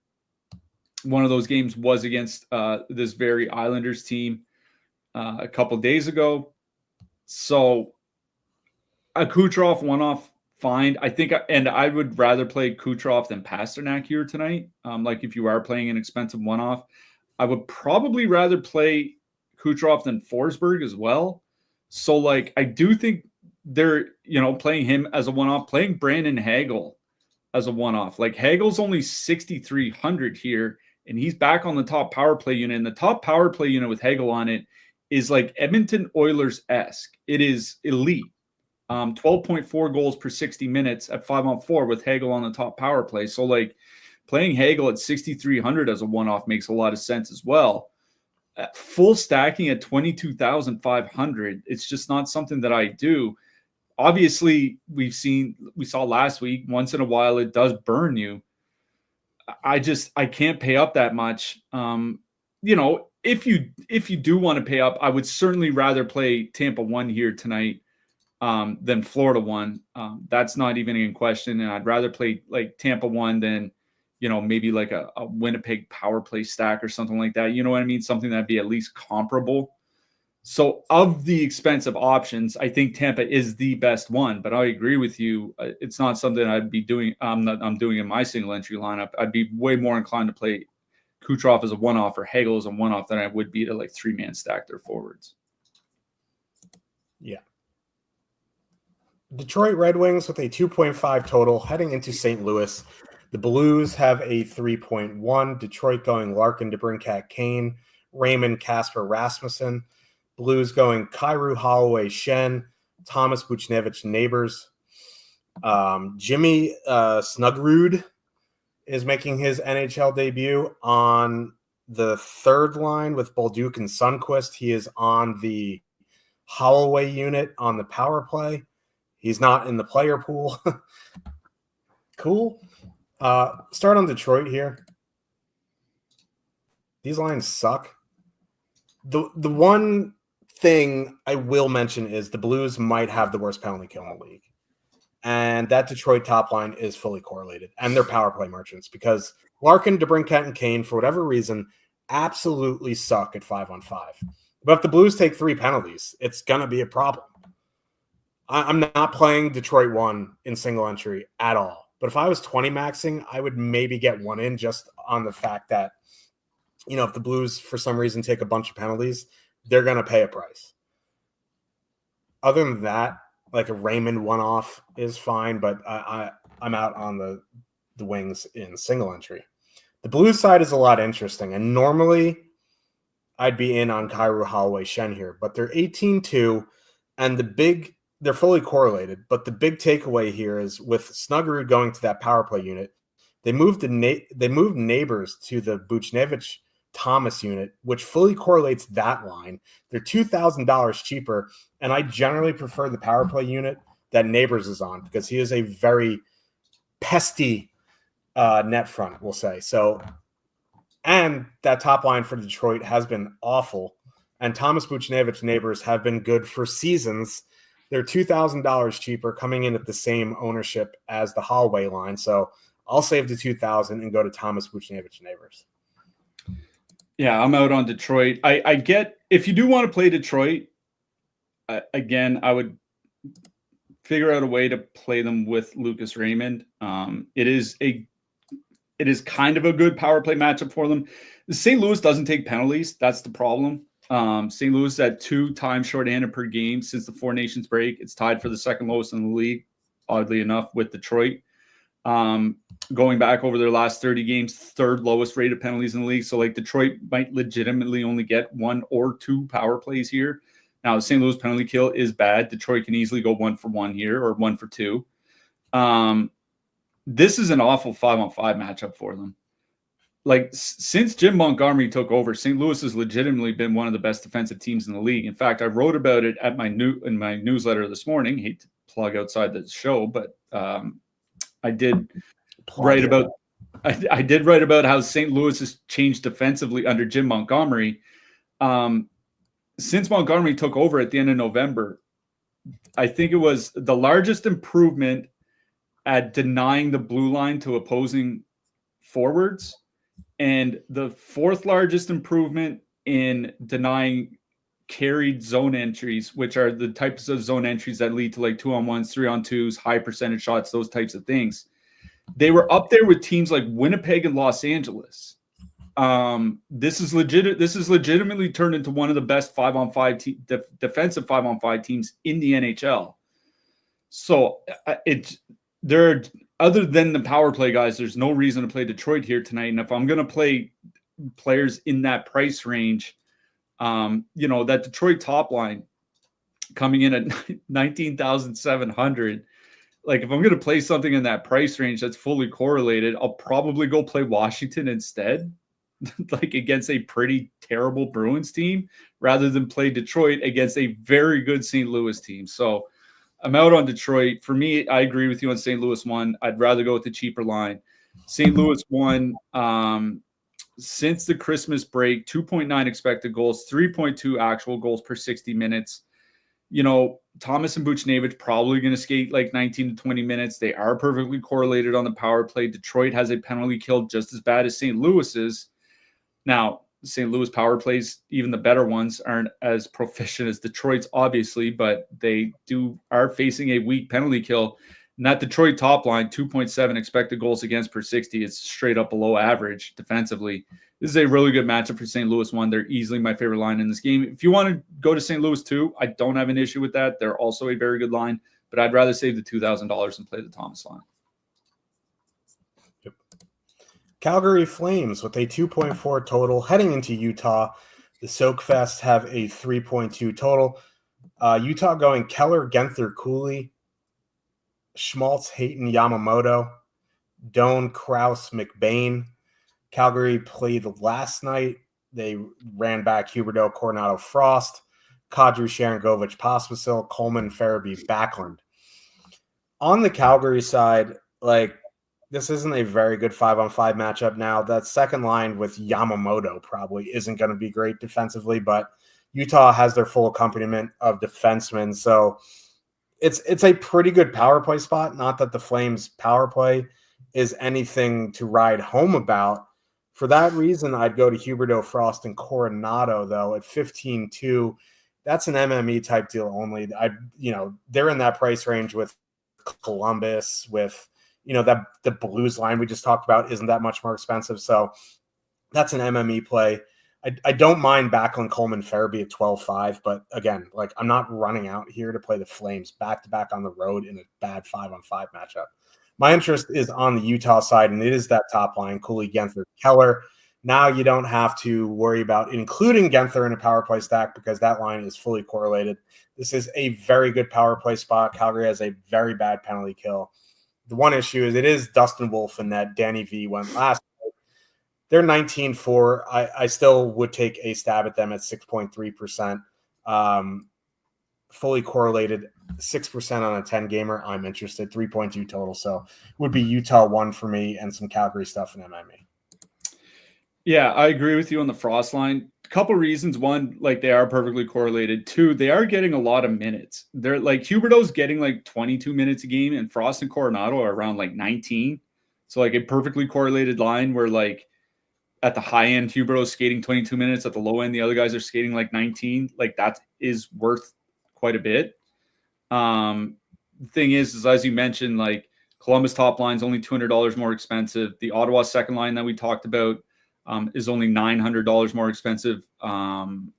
S2: One of those games was against this very Islanders team a couple days ago. So a Kucherov one-off, fine. I think, and I would rather play Kucherov than Pasternak here tonight. Like if you are playing an expensive one-off, I would probably rather play Kucherov than Forsberg as well. So like, I do think they're, playing him as a one-off, playing Brandon Hagel as a one-off. Like Hagel's only 6,300 here, and he's back on the top power play unit. And the top power play unit with Hagel on it is like Edmonton Oilers-esque. It is elite. 12.4 goals per 60 minutes at 5-on-4 with Hagel on the top power play. So like playing Hagel at 6,300 as a one-off makes a lot of sense as well. Full stacking at 22,500. It's just not something that I do. Obviously, we saw last week, once in a while, it does burn you. I can't pay up that much. If you do want to pay up, I would certainly rather play Tampa 1 here tonight than Florida 1. That's not even in question. And I'd rather play like Tampa 1 than, maybe like a Winnipeg power play stack or something like that. You know what I mean? Something that'd be at least comparable. So of the expensive options, I think Tampa is the best one, but I agree with you. It's not something I'd be doing. I'm doing in my single entry lineup. I'd be way more inclined to play Kucherov as a one-off or Hagel as a one-off than I would be to like 3-man stack their forwards.
S1: Yeah. Detroit Red Wings with a 2.5 total heading into St. Louis. The Blues have a 3.1. Detroit going Larkin, DeBrincat, Kane, Raymond, Kasper, Rasmussen. Blues going Kyrou, Holloway, Shen, Thomas, Buchnevich, Neighbors. Jimmy Snuggerud is making his NHL debut on the third line with Bolduc and Sundqvist. He is on the Holloway unit on the power play. He's not in the player pool. Cool. Start on Detroit here. These lines suck. The one thing I will mention is the Blues might have the worst penalty kill in the league. And that Detroit top line is fully correlated. And they're power play merchants because Larkin, DeBrincat, and Kane, for whatever reason, absolutely suck at 5-on-5. But if the Blues take 3 penalties, it's going to be a problem. I'm not playing Detroit 1 in single entry at all. But if I was 20 maxing, I would maybe get 1 in just on the fact that, if the Blues for some reason take a bunch of penalties, they're going to pay a price. Other than that, like a Raymond one-off is fine, but I'm out on the Wings in single entry. The Blues side is a lot interesting, and normally I'd be in on Kyrou, Holloway, Shen here, but they're 18-2, and they're fully correlated, but the big takeaway here is with Snuggerud going to that power play unit, they moved Neighbors to the Buchnevich Thomas unit, which fully correlates that line. They're $2,000 cheaper, and I generally prefer the power play unit that Neighbors is on because he is a very pesty net front, we'll say. So, and that top line for Detroit has been awful, and Thomas Buchnevich Neighbors have been good for seasons. They're $2,000 cheaper, coming in at the same ownership as the Holloway line. So I'll save the $2,000 and go to Thomas Buchnevich Neighbors.
S2: Yeah, I'm out on Detroit. I get, if you do want to play Detroit, again, I would figure out a way to play them with Lucas Raymond. It is kind of a good power play matchup for them. The St. Louis doesn't take penalties. That's the problem. St. Louis at 2 times shorthanded per game since the Four Nations break. It's tied for the second lowest in the league, oddly enough, with Detroit. Going back over their last 30 games, third lowest rate of penalties in the league. So like Detroit might legitimately only get 1 or 2 power plays here. Now the St. Louis penalty kill is bad. Detroit can easily go 1 for 1 here or 1 for 2. This is an awful 5-on-5 matchup for them. Like since Jim Montgomery took over, St. Louis has legitimately been one of the best defensive teams in the league. In fact, I wrote about it at in my newsletter this morning. Hate to plug outside the show, but I did write about how St. Louis has changed defensively under Jim Montgomery. Since Montgomery took over at the end of November, I think it was the largest improvement at denying the blue line to opposing forwards, and the 4th largest improvement in denying carried zone entries, which are the types of zone entries that lead to like 2-on-1s, 3-on-2s, high percentage shots, those types of things. They were up there with teams like Winnipeg and Los Angeles. This is legitimately turned into one of the best 5-on-5 defensive 5-on-5 teams in the NHL. So other than the power play guys, there's no reason to play Detroit here tonight. And if I'm going to play players in that price range, that Detroit top line coming in at 19,700. Like if I'm going to play something in that price range that's fully correlated, I'll probably go play Washington instead, like against a pretty terrible Bruins team, rather than play Detroit against a very good St. Louis team. So I'm out on Detroit. For me, I agree with you on St. Louis 1. I'd rather go with the cheaper line. St. Louis 1, since the Christmas break, 2.9 expected goals, 3.2 actual goals per 60 minutes. Thomas and Buchnevich probably going to skate like 19 to 20 minutes. They are perfectly correlated on the power play. Detroit has a penalty kill just as bad as St. Louis's. Now, St. Louis power plays, even the better ones, aren't as proficient as Detroit's, obviously, but they are facing a weak penalty kill. And that Detroit top line, 2.7 expected goals against per 60, is straight up below average defensively. This is a really good matchup for St. Louis 1. They're easily my favorite line in this game. If you want to go to St. Louis 2, I don't have an issue with that. They're also a very good line, but I'd rather save the $2,000 and play the Thomas line.
S1: Calgary Flames with a 2.4 total heading into Utah. The Soakfest have a 3.2 total. Utah going Keller, Genther, Cooley, Schmaltz, Hayton, Yamamoto, Doan, Krause, McBain. Calgary played last night. They ran back Huberdeau, Coronado, Frost, Kadri, Sharangovich, Pospisil, Coleman, Farabee, Backlund. On the Calgary side, this isn't a very good 5-on-5 matchup now. That second line with Yamamoto probably isn't going to be great defensively, but Utah has their full accompaniment of defensemen. So it's a pretty good power play spot. Not that the Flames power play is anything to ride home about. For that reason, I'd go to Huberdeau, Frost, and Coronado, though, at 15-2. That's an MME type deal only. They're in that price range with Columbus, with that the Blues line we just talked about isn't that much more expensive. So that's an MME play. I don't mind Backlund, Coleman, Farabee at 12-5, but again, I'm not running out here to play the Flames back-to-back on the road in a bad 5-on-5 matchup. My interest is on the Utah side, and it is that top line, Cooley, Genther, Keller. Now you don't have to worry about including Genther in a power play stack because that line is fully correlated. This is a very good power play spot. Calgary has a very bad penalty kill. The one issue is it is Dustin Wolf and that Danny V went last night. They're 19-4. I still would take a stab at them at 6.3%. Fully correlated, 6% on a 10-gamer. I'm interested, 3.2 total. So it would be Utah 1 for me and some Calgary stuff in MME.
S2: Yeah, I agree with you on the Frost line. A couple reasons. One, they are perfectly correlated. Two, they are getting a lot of minutes. They're Huberdeau's getting 22 minutes a game, and Frost and Coronado are around 19. So a perfectly correlated line where at the high end, Huberdeau's skating 22 minutes. At the low end, the other guys are skating 19. That is worth quite a bit. The thing is as you mentioned, Columbus top line is only $200 more expensive. The Ottawa second line that we talked about is only $900 more expensive. The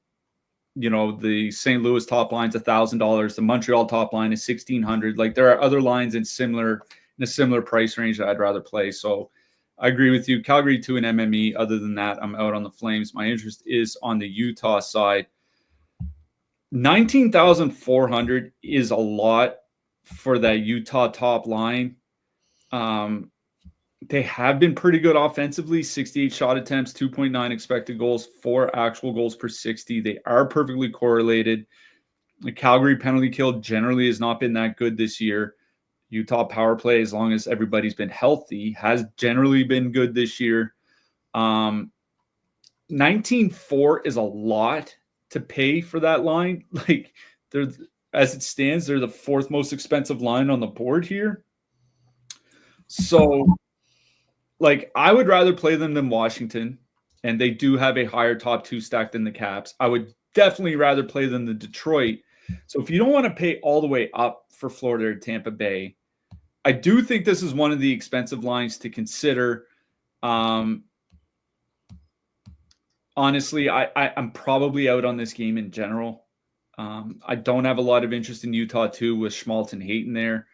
S2: St. Louis top line is $1,000. The Montreal top line is $1,600. There are other lines in similar in a similar price range that I'd rather play. So I agree with you. Calgary to an MME. Other than that, I'm out on the Flames. My interest is on the Utah side. 19,400 is a lot for that Utah top line. They have been pretty good offensively, 68 shot attempts, 2.9 expected goals, 4 actual goals per 60. They are perfectly correlated. The Calgary penalty kill generally has not been that good this year. Utah power play, as long as everybody's been healthy, has generally been good this year. 19.4 is a lot to pay for that line. Like, they're, as it stands, they're the 4th most expensive line on the board here. So, like, I would rather play them than Washington, and they do have a higher top 2 stack than the Caps. I would definitely rather play them than Detroit. So if you don't want to pay all the way up for Florida or Tampa Bay, I do think this is one of the expensive lines to consider. Honestly, I'm probably out on this game in general. I don't have a lot of interest in Utah 2 with Schmaltz and Hayton there.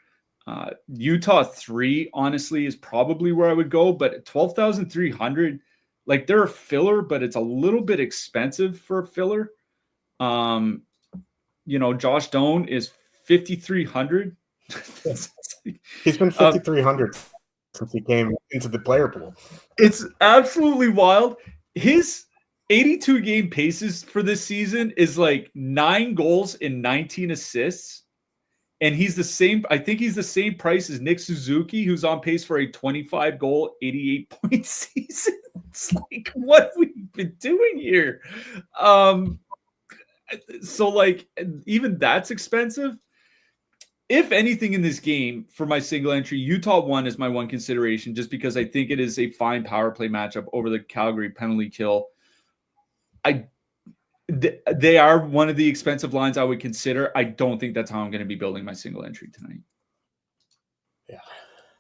S2: Utah 3, honestly, is probably where I would go, but at 12,300, like, they're a filler, but it's a little bit expensive for a filler. Josh Doan is 5,300.
S1: He's been 5,300 since he came into the player pool.
S2: It's absolutely wild. His 82 game paces for this season is like 9 goals and 19 assists. And he's the same. I think he's the same price as Nick Suzuki, who's on pace for a 25 goal, 88 point season. It's like, what have we been doing here? So, like, even that's expensive. If anything in this game, for my single entry, Utah 1 is my one consideration, just because I think it is a fine power play matchup over the Calgary penalty kill. They are one of the expensive lines I would consider. I don't think that's how I'm going to be building my single entry tonight.
S1: Yeah.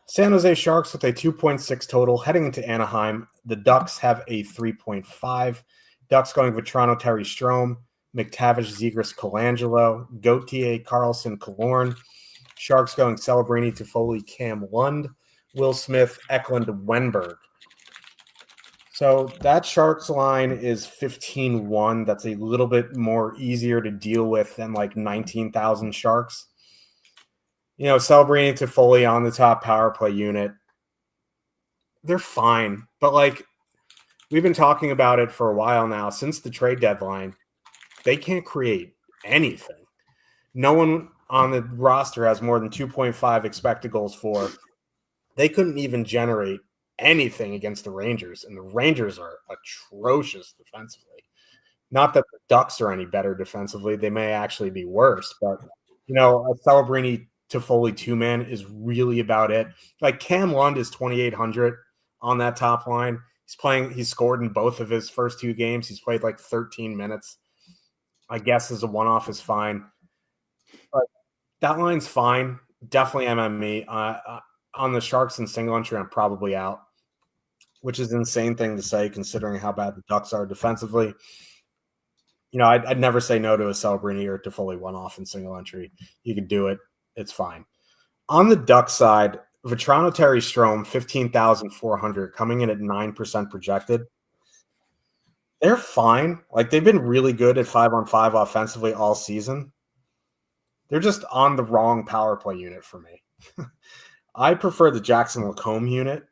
S1: San Jose Sharks with a 2.6 total heading into Anaheim. The Ducks have a 3.5. Ducks going Vetrano, Terry Strome, McTavish, Zegras, Colangelo, Gauthier, Carlson, Killorn. Sharks going Celebrini, Toffoli, Cam Lund, Will Smith, Eklund, Wenberg. So that Sharks line is 15-1. That's a little bit more easier to deal with than like 19,000 Sharks. Celebrini, Toffoli on the top power play unit. They're fine. But, like, we've been talking about it for a while now. Since the trade deadline, they can't create anything. No one on the roster has more than 2.5 expected goals for. They couldn't even generate anything against the Rangers, and the Rangers are atrocious defensively. Not that the Ducks are any better defensively. They may actually be worse, but, a Celebrini Toffoli 2-man is really about it. Like, Cam Lund is 2,800 on that top line. He's scored in both of his first 2 games. He's played like 13 minutes. I guess as a one-off is fine. But that line's fine. Definitely MME. On the Sharks and single entry, I'm probably out, which is an insane thing to say considering how bad the Ducks are defensively. I'd never say no to a Celebrini or Toffoli one-off in single entry. You can do it. It's fine. On the Ducks side, Vetrano, Terry Strome, 15,400, coming in at 9% projected. They're fine. Like, they've been really good at 5-on-5 offensively all season. They're just on the wrong power play unit for me. I prefer the Jackson Lacombe unit.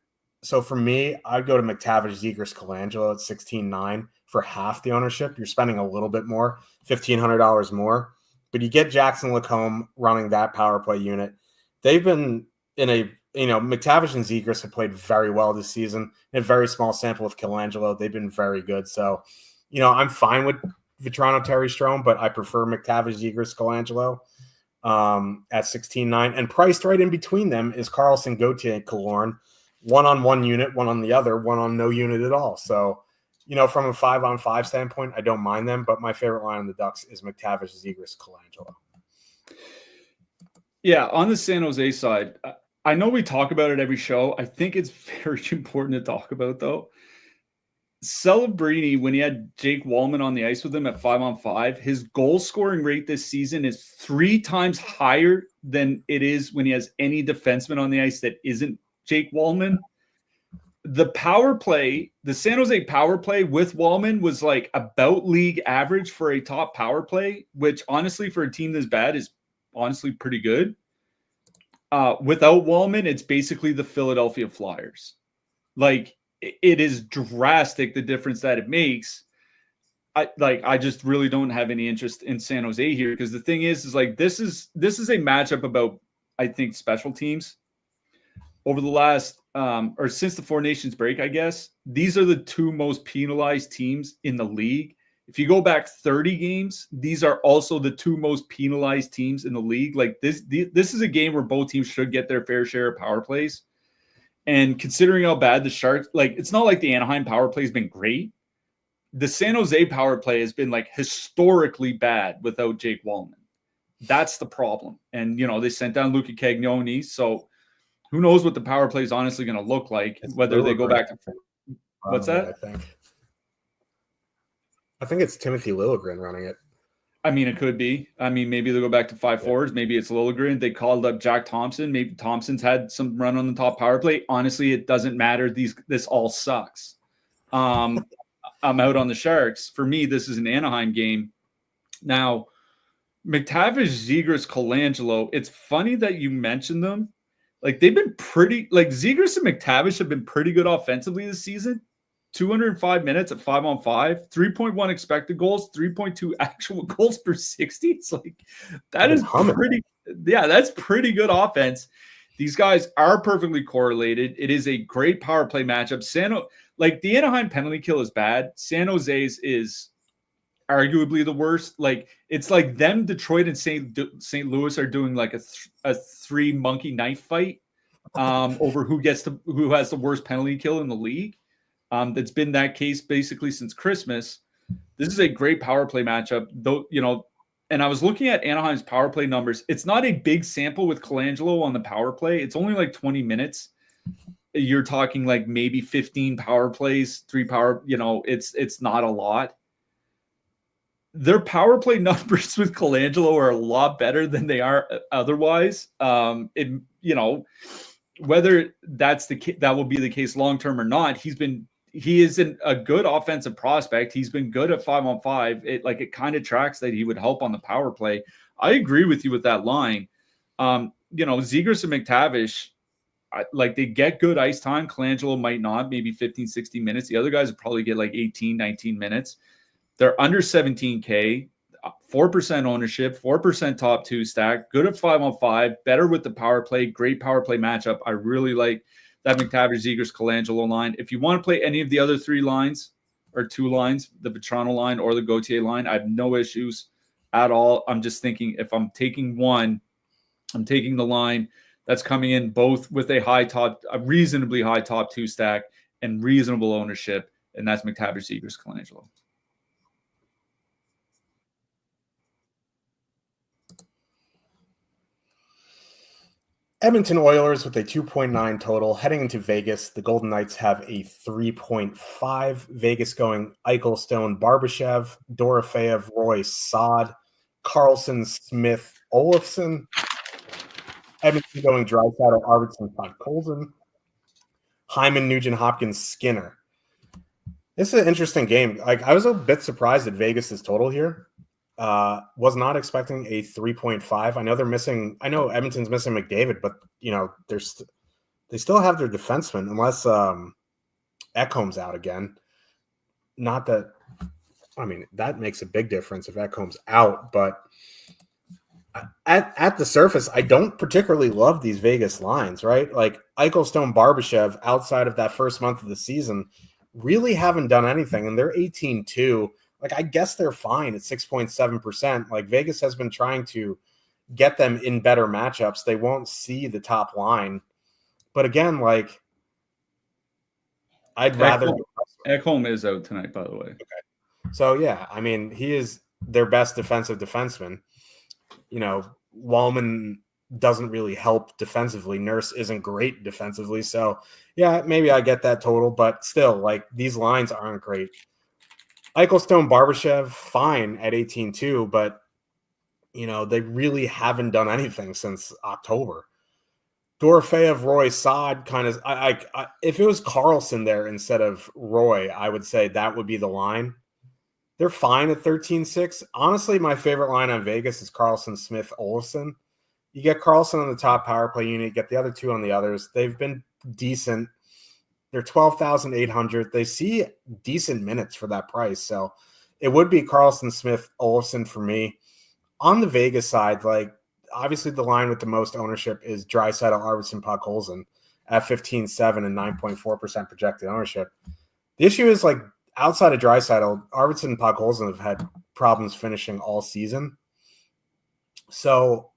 S1: So for me, I'd go to McTavish, Zegras, Colangelo at 16.9 for half the ownership. You're spending a little bit more, $1,500 more. But you get Jackson Lacombe running that power play unit. They've been in a, McTavish and Zegras have played very well this season. In a very small sample with Colangelo, they've been very good. So, I'm fine with Vetrano, Terry Strome, but I prefer McTavish, Zegras, Colangelo at 16.9. And priced right in between them is Carlson, Gauthier, and Killorn. One on one unit, one on the other, one on no unit at all. So, from a 5-on-5 standpoint, I don't mind them, but my favorite line on the Ducks is McTavish, Zegras, Colangelo.
S2: Yeah, on the San Jose side, I know we talk about it every show. I think it's very important to talk about, though. Celebrini, when he had Jake Wallman on the ice with him at 5-on-5, his goal scoring rate this season is 3 times higher than it is when he has any defenseman on the ice that isn't Jake Wallman. The power play, the San Jose power play with Wallman was like about league average for a top power play, which honestly for a team this bad is honestly pretty good. Without Wallman, it's basically the Philadelphia Flyers. Like, it is drastic the difference that it makes. I just really don't have any interest in San Jose here, because the thing is like this is a matchup about, I think, special teams. Over the last or since the Four Nations break, I guess, these are the 2 most penalized teams in the league. If you go back 30 games, these are also the 2 most penalized teams in the league. Like this is a game where both teams should get their fair share of power plays. And considering how bad the Sharks, like, it's not like the Anaheim power play has been great. The San Jose power play has been like historically bad without Jake Wallman. That's the problem. And, they sent down Luca Cagnoni. So who knows what the power play is honestly going to look like, whether they go back to what's that?
S1: I think it's Timothy Liljegren running it.
S2: I mean, it could be. I mean, maybe they'll go back to 5 forwards. Maybe it's Liljegren. They called up Jack Thompson. Maybe Thompson's had some run on the top power play. Honestly, it doesn't matter. This all sucks. I'm out on the Sharks. For me, this is an Anaheim game. Now, McTavish, Zegras, Colangelo, it's funny that you mentioned them. Like, they've been pretty – like, Zegras and McTavish have been pretty good offensively this season. 205 minutes at 5-on-5, 3.1 expected goals, 3.2 actual goals per 60. It's like, that is pretty – yeah, that's pretty good offense. These guys are perfectly correlated. It is a great power play matchup. Like, the Anaheim penalty kill is bad. San Jose's is arguably the worst. Like, it's like them, Detroit, and St. Louis are doing like a 3 monkey knife fight over who has the worst penalty kill in the league. That's been that case basically since Christmas. This is a great power play matchup, though. And I was looking at Anaheim's power play numbers. It's not a big sample with Colangelo on the power play. It's only like 20 minutes. You're talking like maybe 15 power plays, 3 power. It's not a lot. Their power play numbers with Colangelo are a lot better than they are otherwise. Whether that will be the case long term or not, he isn't a good offensive prospect. He's been good at 5-on-5. It kind of tracks that he would help on the power play. I agree with you with that line. Zegras and McTavish, they get good ice time. Colangelo might not, maybe 15, 16 minutes. The other guys would probably get like 18, 19 minutes. They're under 17K, 4% ownership, 4% top 2 stack, good at 5-on-5, better with the power play, great power play matchup. I really like that McTavish, Zegras, Colangelo line. If you want to play any of the other 3 lines or 2 lines, the Vetrano line or the Gauthier line, I have no issues at all. I'm just thinking if I'm taking one, I'm taking the line that's coming in both with a reasonably high top 2 stack and reasonable ownership, and that's McTavish, Zegras, Colangelo.
S1: Edmonton Oilers with a 2.9 total. Heading into Vegas, the Golden Knights have a 3.5. Vegas going Eichel, Stone, Barbashev, Dorofeev, Roy, Saad, Carlson, Smith, Olofsson. Edmonton going Draisaitl, Arvidsson, Colson, Hyman, Nugent, Hopkins, Skinner. This is an interesting game. I was a bit surprised at Vegas's total here. Was not expecting a 3.5. I know Edmonton's missing McDavid, but they still have their defensemen unless Ekholm's out again. Not that, that makes a big difference if Ekholm's out, but at the surface, I don't particularly love these Vegas lines, right? Like Eichel, Stone, Barbashev, outside of that first month of the season, really haven't done anything, and they're 18-2. I guess they're fine at 6.7%. Vegas has been trying to get them in better matchups. They won't see the top line. But again, I'd rather...
S2: Ekholm is out tonight, by the way.
S1: Okay. So, yeah, he is their best defensive defenseman. Wallman doesn't really help defensively. Nurse isn't great defensively. So, yeah, maybe I get that total, but still, like, these lines aren't great. Eichelstone, Barbashev, fine at 18-2, but, they really haven't done anything since October. Dorofeyev, Roy, Saad kind of if it was Carlson there instead of Roy, I would say that would be the line. They're fine at 13-6. Honestly, my favorite line on Vegas is Carlson, Smith, Olofsson. You get Carlson on the top power play unit, get the other two on the others. They've been decent. They're 12,800. They see decent minutes for that price. So it would be Carlson, Smith, Olofsson for me. On the Vegas side, like, obviously the line with the most ownership is Draisaitl, Arvidsson, Podkolzin at 15.7 and 9.4% projected ownership. The issue is, like, outside of Draisaitl, Arvidsson and Podkolzin have had problems finishing all season. So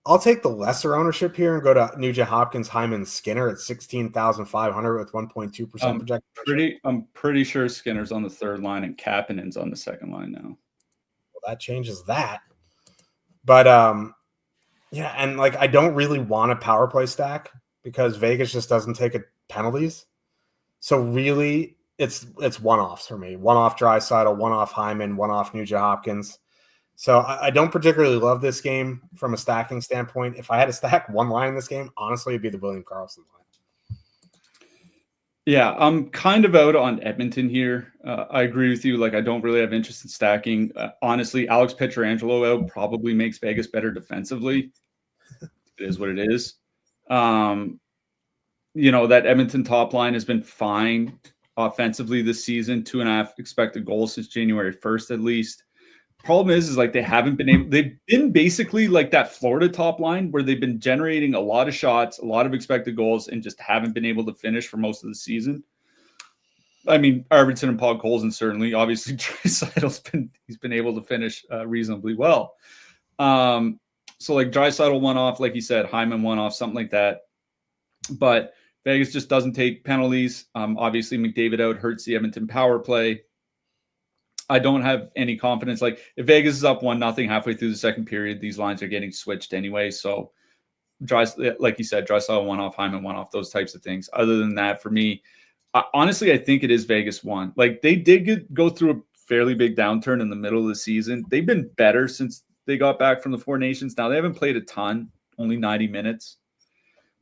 S1: I'll take the lesser ownership here and go to Nugent Hopkins, Hyman, Skinner at 16,500 with 1.2% projected.
S2: I'm pretty sure Skinner's on the third line and Kapanen's on the second line now.
S1: Well, that changes that. But yeah, and, like, I don't really want a power play stack because Vegas just doesn't take penalties. So really, it's one-offs for me. One-off Draisaitl, one-off Hyman, one-off Nugent Hopkins. So I don't particularly love this game from a stacking standpoint. If I had to stack one line in this game, honestly, it'd be the William Karlsson line.
S2: Yeah, I'm kind of out on Edmonton here. I agree with you. Like, I don't really have interest in stacking. Honestly, Alex Pietrangelo out probably makes Vegas better defensively. It is what it is. That Edmonton top line has been fine offensively this season. 2.5 expected goals since January 1st, at least. Problem is like they've been basically like that Florida top line where they've been generating a lot of shots, a lot of expected goals, and just haven't been able to finish for most of the season. I mean, Arvidsson and Podkolzin certainly. Obviously, Draisaitl's been able to finish reasonably well. So like Draisaitl one off, like you said, Hyman one off, something like that. But Vegas just doesn't take penalties. Obviously, McDavid out hurts the Edmonton power play. I don't have any confidence. Like, if Vegas is up 1-0 halfway through the second period, these lines are getting switched anyway. So, like you said, Draisaitl one off, Hyman one off, those types of things. Other than that, for me, honestly, I think it is Vegas one. Like, they did go through a fairly big downturn in the middle of the season. They've been better since they got back from the Four Nations. Now, they haven't played a ton, only 90 minutes.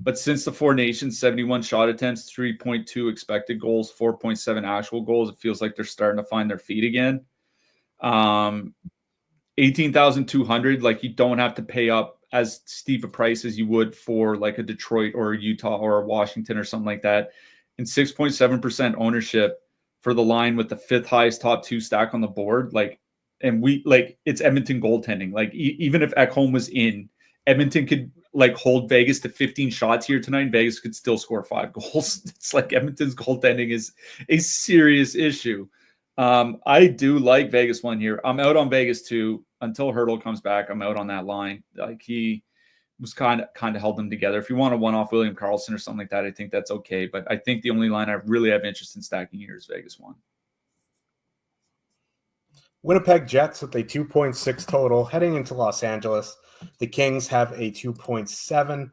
S2: But since the Four Nations, 71 shot attempts, 3.2 expected goals, 4.7 actual goals, it feels like they're starting to find their feet again. 18,200, like, you don't have to pay up as steep a price as you would for like a Detroit or a Utah or a Washington or something like that. And 6.7% ownership for the line with the fifth highest top two stack on the board. It's Edmonton goaltending. Like, even if Ekholm was in, Edmonton could hold Vegas to 15 shots here tonight, and Vegas could still score 5 goals. It's like Edmonton's goaltending is a serious issue. I do like Vegas one here. I'm out on Vegas too until Hurdle comes back. I'm out on that line. Like, he was kind of held them together. If you want a one-off William Karlsson or something like that, I think that's okay. But I think the only line I really have interest in stacking here is Vegas one.
S1: Winnipeg Jets with a 2.6 total heading into Los Angeles. The Kings have a 2.7.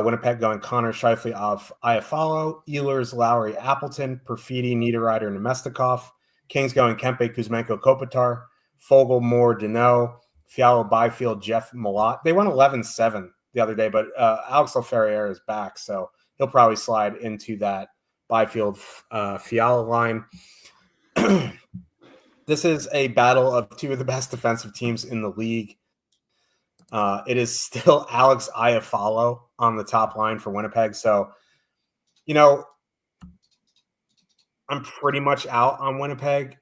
S1: Winnipeg going Connor Scheifele of Iafallo, Ehlers, Lowry, Appleton, Perfidi, Niederreiter, Nemestikov. Kings going Kempe, Kuzmenko, Kopitar, Fogle, Moore, Deneau, Fialo, Byfield, Jeff Malott. They won 11-7 the other day, but Alex Laferriere is back, so he'll probably slide into that Byfield Fialo line. This is a battle of two of the best defensive teams in the league. It is still Alex Iafallo on the top line for Winnipeg. So, I'm pretty much out on Winnipeg.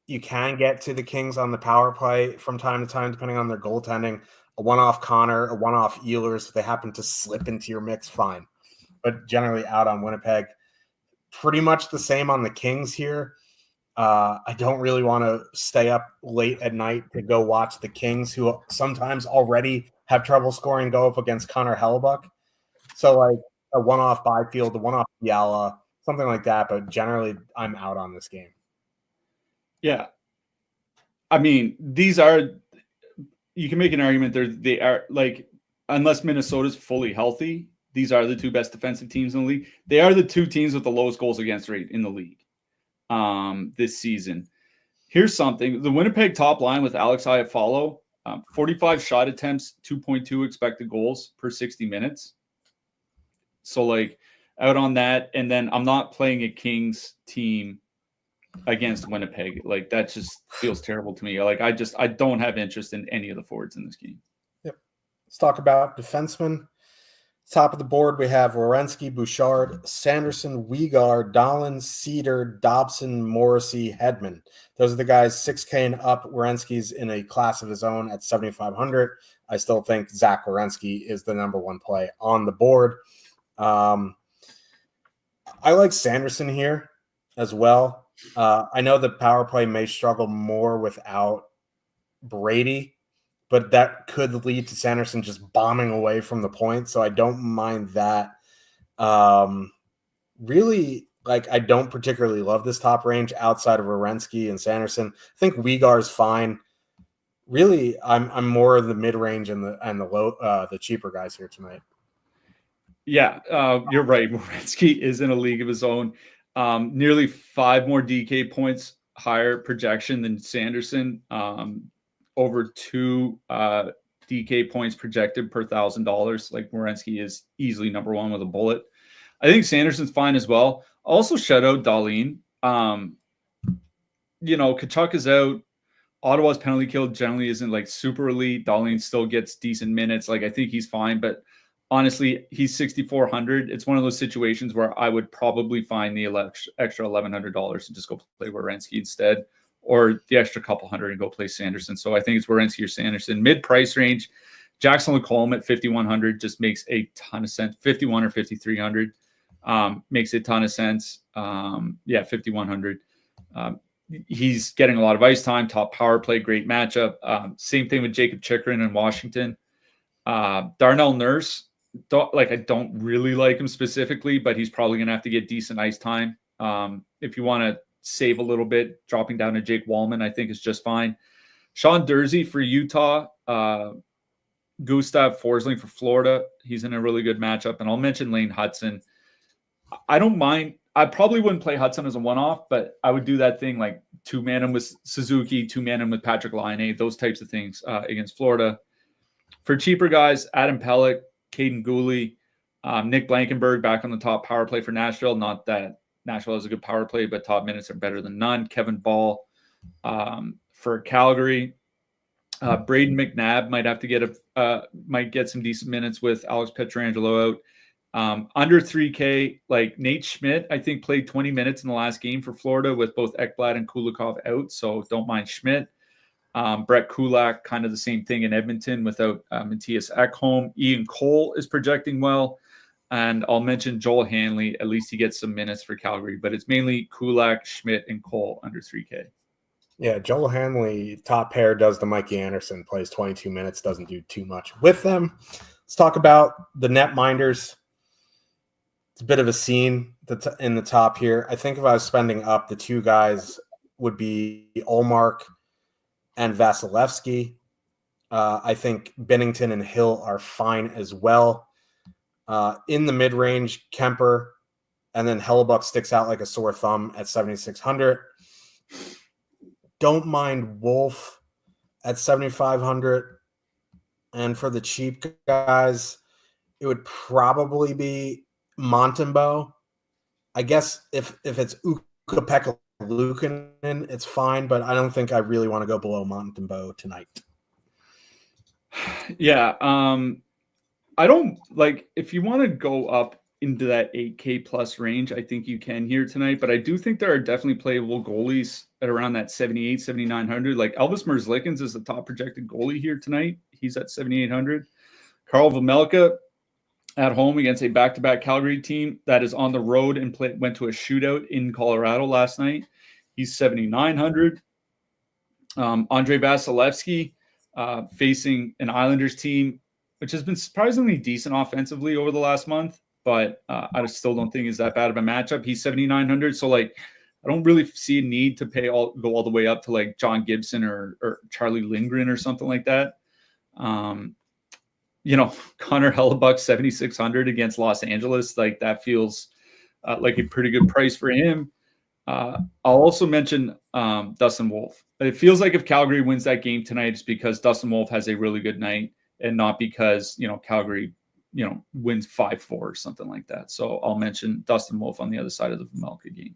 S1: You can get to the Kings on the power play from time to time, depending on their goaltending. A one-off Connor, a one-off Ehlers. If they happen to slip into your mix, fine. But generally out on Winnipeg. Pretty much the same on the Kings here. I don't really want to stay up late at night to go watch the Kings, who sometimes already have trouble scoring, go up against Connor Hellebuck. So, like, a one-off Byfield, a one-off Fiala, something like that. But generally, I'm out on this game.
S2: Yeah. I mean, you can make an argument they are like unless Minnesota's fully healthy, these are the two best defensive teams in the league. They are the two teams with the lowest goals against rate in the league this season. Here's something. The Winnipeg top line with Alex Iafallo, 45 shot attempts, 2.2 expected goals per 60 minutes. So, like, out on that. And then I'm not playing a Kings team against Winnipeg. Like, that just feels terrible to me. Like, I don't have interest in any of the forwards in this game.
S1: Yep. Let's talk about defensemen. Top of the board, we have Werenski, Bouchard, Sanderson, Weegar, Dahlin, Cedar, Dobson, Morrissey, Hedman. Those are the guys 6K and up. Werenski's in a class of his own at 7,500. I still think Zach Werenski is the number one play on the board. I like Sanderson here as well. I know the power play may struggle more without Brady, but that could lead to Sanderson just bombing away from the point. So I don't mind that. Really, like, I don't particularly love this top range outside of Werenski and Sanderson. I think Weegar is fine. Really, I'm more of the mid range and the low the cheaper guys here tonight.
S2: Yeah, you're right. Werenski is in a league of his own. Nearly 5 more DK points higher projection than Sanderson. Over 2 DK points projected per $1,000. Like, Werenski is easily number one with a bullet. I think Sanderson's fine as well. Also, shout out Dahlin. Tkachuk is out. Ottawa's penalty kill generally isn't like super elite. Dahlin still gets decent minutes. Like, I think he's fine, but honestly, he's 6,400. It's one of those situations where I would probably find the extra $1,100 and just go play Werenski instead, or the extra couple hundred and go play Sanderson. So I think it's Werenski or Sanderson. Mid-price range, Jackson Lacombe at 5,100 just makes a ton of sense. 51 or 5,300 makes a ton of sense. 5,100. He's getting a lot of ice time, top power play, great matchup. Same thing with Jacob Chychrun in Washington. Darnell Nurse, I don't really like him specifically, but he's probably going to have to get decent ice time. If you want to save a little bit, dropping down to Jake Wallman, I think is just fine. Sean Durzi for Utah, Gustav Forsling for Florida. He's in a really good matchup. And I'll mention Lane Hudson. I don't mind. I probably wouldn't play Hudson as a one-off, but I would do that thing like 2-man him with Suzuki, 2-man him with Patrick Laine, those types of things against Florida. For cheaper guys, Adam Pelech, Caden Gooley, Nick Blankenberg back on the top power play for Nashville. Not that Nashville has a good power play, but top minutes are better than none. Kevin Ball for Calgary. Braden McNabb might get some decent minutes with Alex Pietrangelo out. Under 3K, like Nate Schmidt, I think played 20 minutes in the last game for Florida with both Ekblad and Kulikov out, so don't mind Schmidt. Brett Kulak, kind of the same thing in Edmonton without Matthias Ekholm. Ian Cole is projecting well. And I'll mention Joel Hanley. At least he gets some minutes for Calgary, but it's mainly Kulak, Schmidt, and Cole under 3K.
S1: Yeah, Joel Hanley, top pair, does the Mikey Anderson, plays 22 minutes, doesn't do too much with them. Let's talk about the netminders. It's a bit of a scene in the top here. I think if I was spending up, the two guys would be Ullmark and Vasilevsky. I think Binnington and Hill are fine as well. In the mid-range, Kemper, and then Hellebuck sticks out like a sore thumb at 7,600. Don't mind Wolf at 7,500. And for the cheap guys, it would probably be Montembeault. I guess if it's Ukko-Pekka Luukkonen, it's fine, but I don't think I really want to go below Montembeault tonight.
S2: Yeah, I don't like, if you want to go up into that 8K plus range, I think you can here tonight, but I do think there are definitely playable goalies at around that 7,800, 7,900. Like Elvis Merzlikins is the top projected goalie here tonight. He's at 7,800. Karl Vejmelka at home against a back-to-back Calgary team that is on the road and went to a shootout in Colorado last night. He's 7,900. Andre Vasilevsky facing an Islanders team which has been surprisingly decent offensively over the last month, but I still don't think is that bad of a matchup. He's 7,900, so like I don't really see a need to go all the way up to like John Gibson or Charlie Lindgren or something like that. Connor Hellebuck 7,600 against Los Angeles, like that feels like a pretty good price for him. I'll also mention Dustin Wolf. It feels like if Calgary wins that game tonight, it's because Dustin Wolf has a really good night and not because, Calgary, wins 5-4 or something like that. So I'll mention Dustin Wolf on the other side of the Vejmelka game.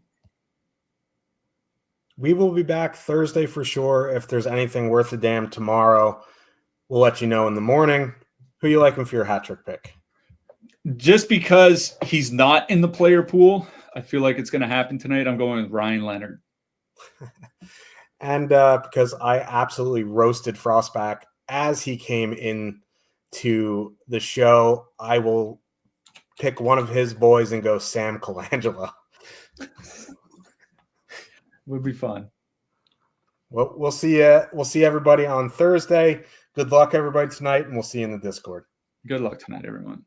S1: We will be back Thursday for sure. If there's anything worth a damn tomorrow, we'll let you know in the morning. Who you liking for your hat trick pick?
S2: Just because he's not in the player pool, I feel like it's going to happen tonight. I'm going with Ryan Leonard.
S1: And because I absolutely roasted Frostback as he came in to the show, I will pick one of his boys and go Sam Colangelo.
S2: Would be fun.
S1: Well, we'll see everybody on Thursday. Good luck, everybody, tonight, and we'll see you in the Discord.
S2: Good luck tonight, everyone.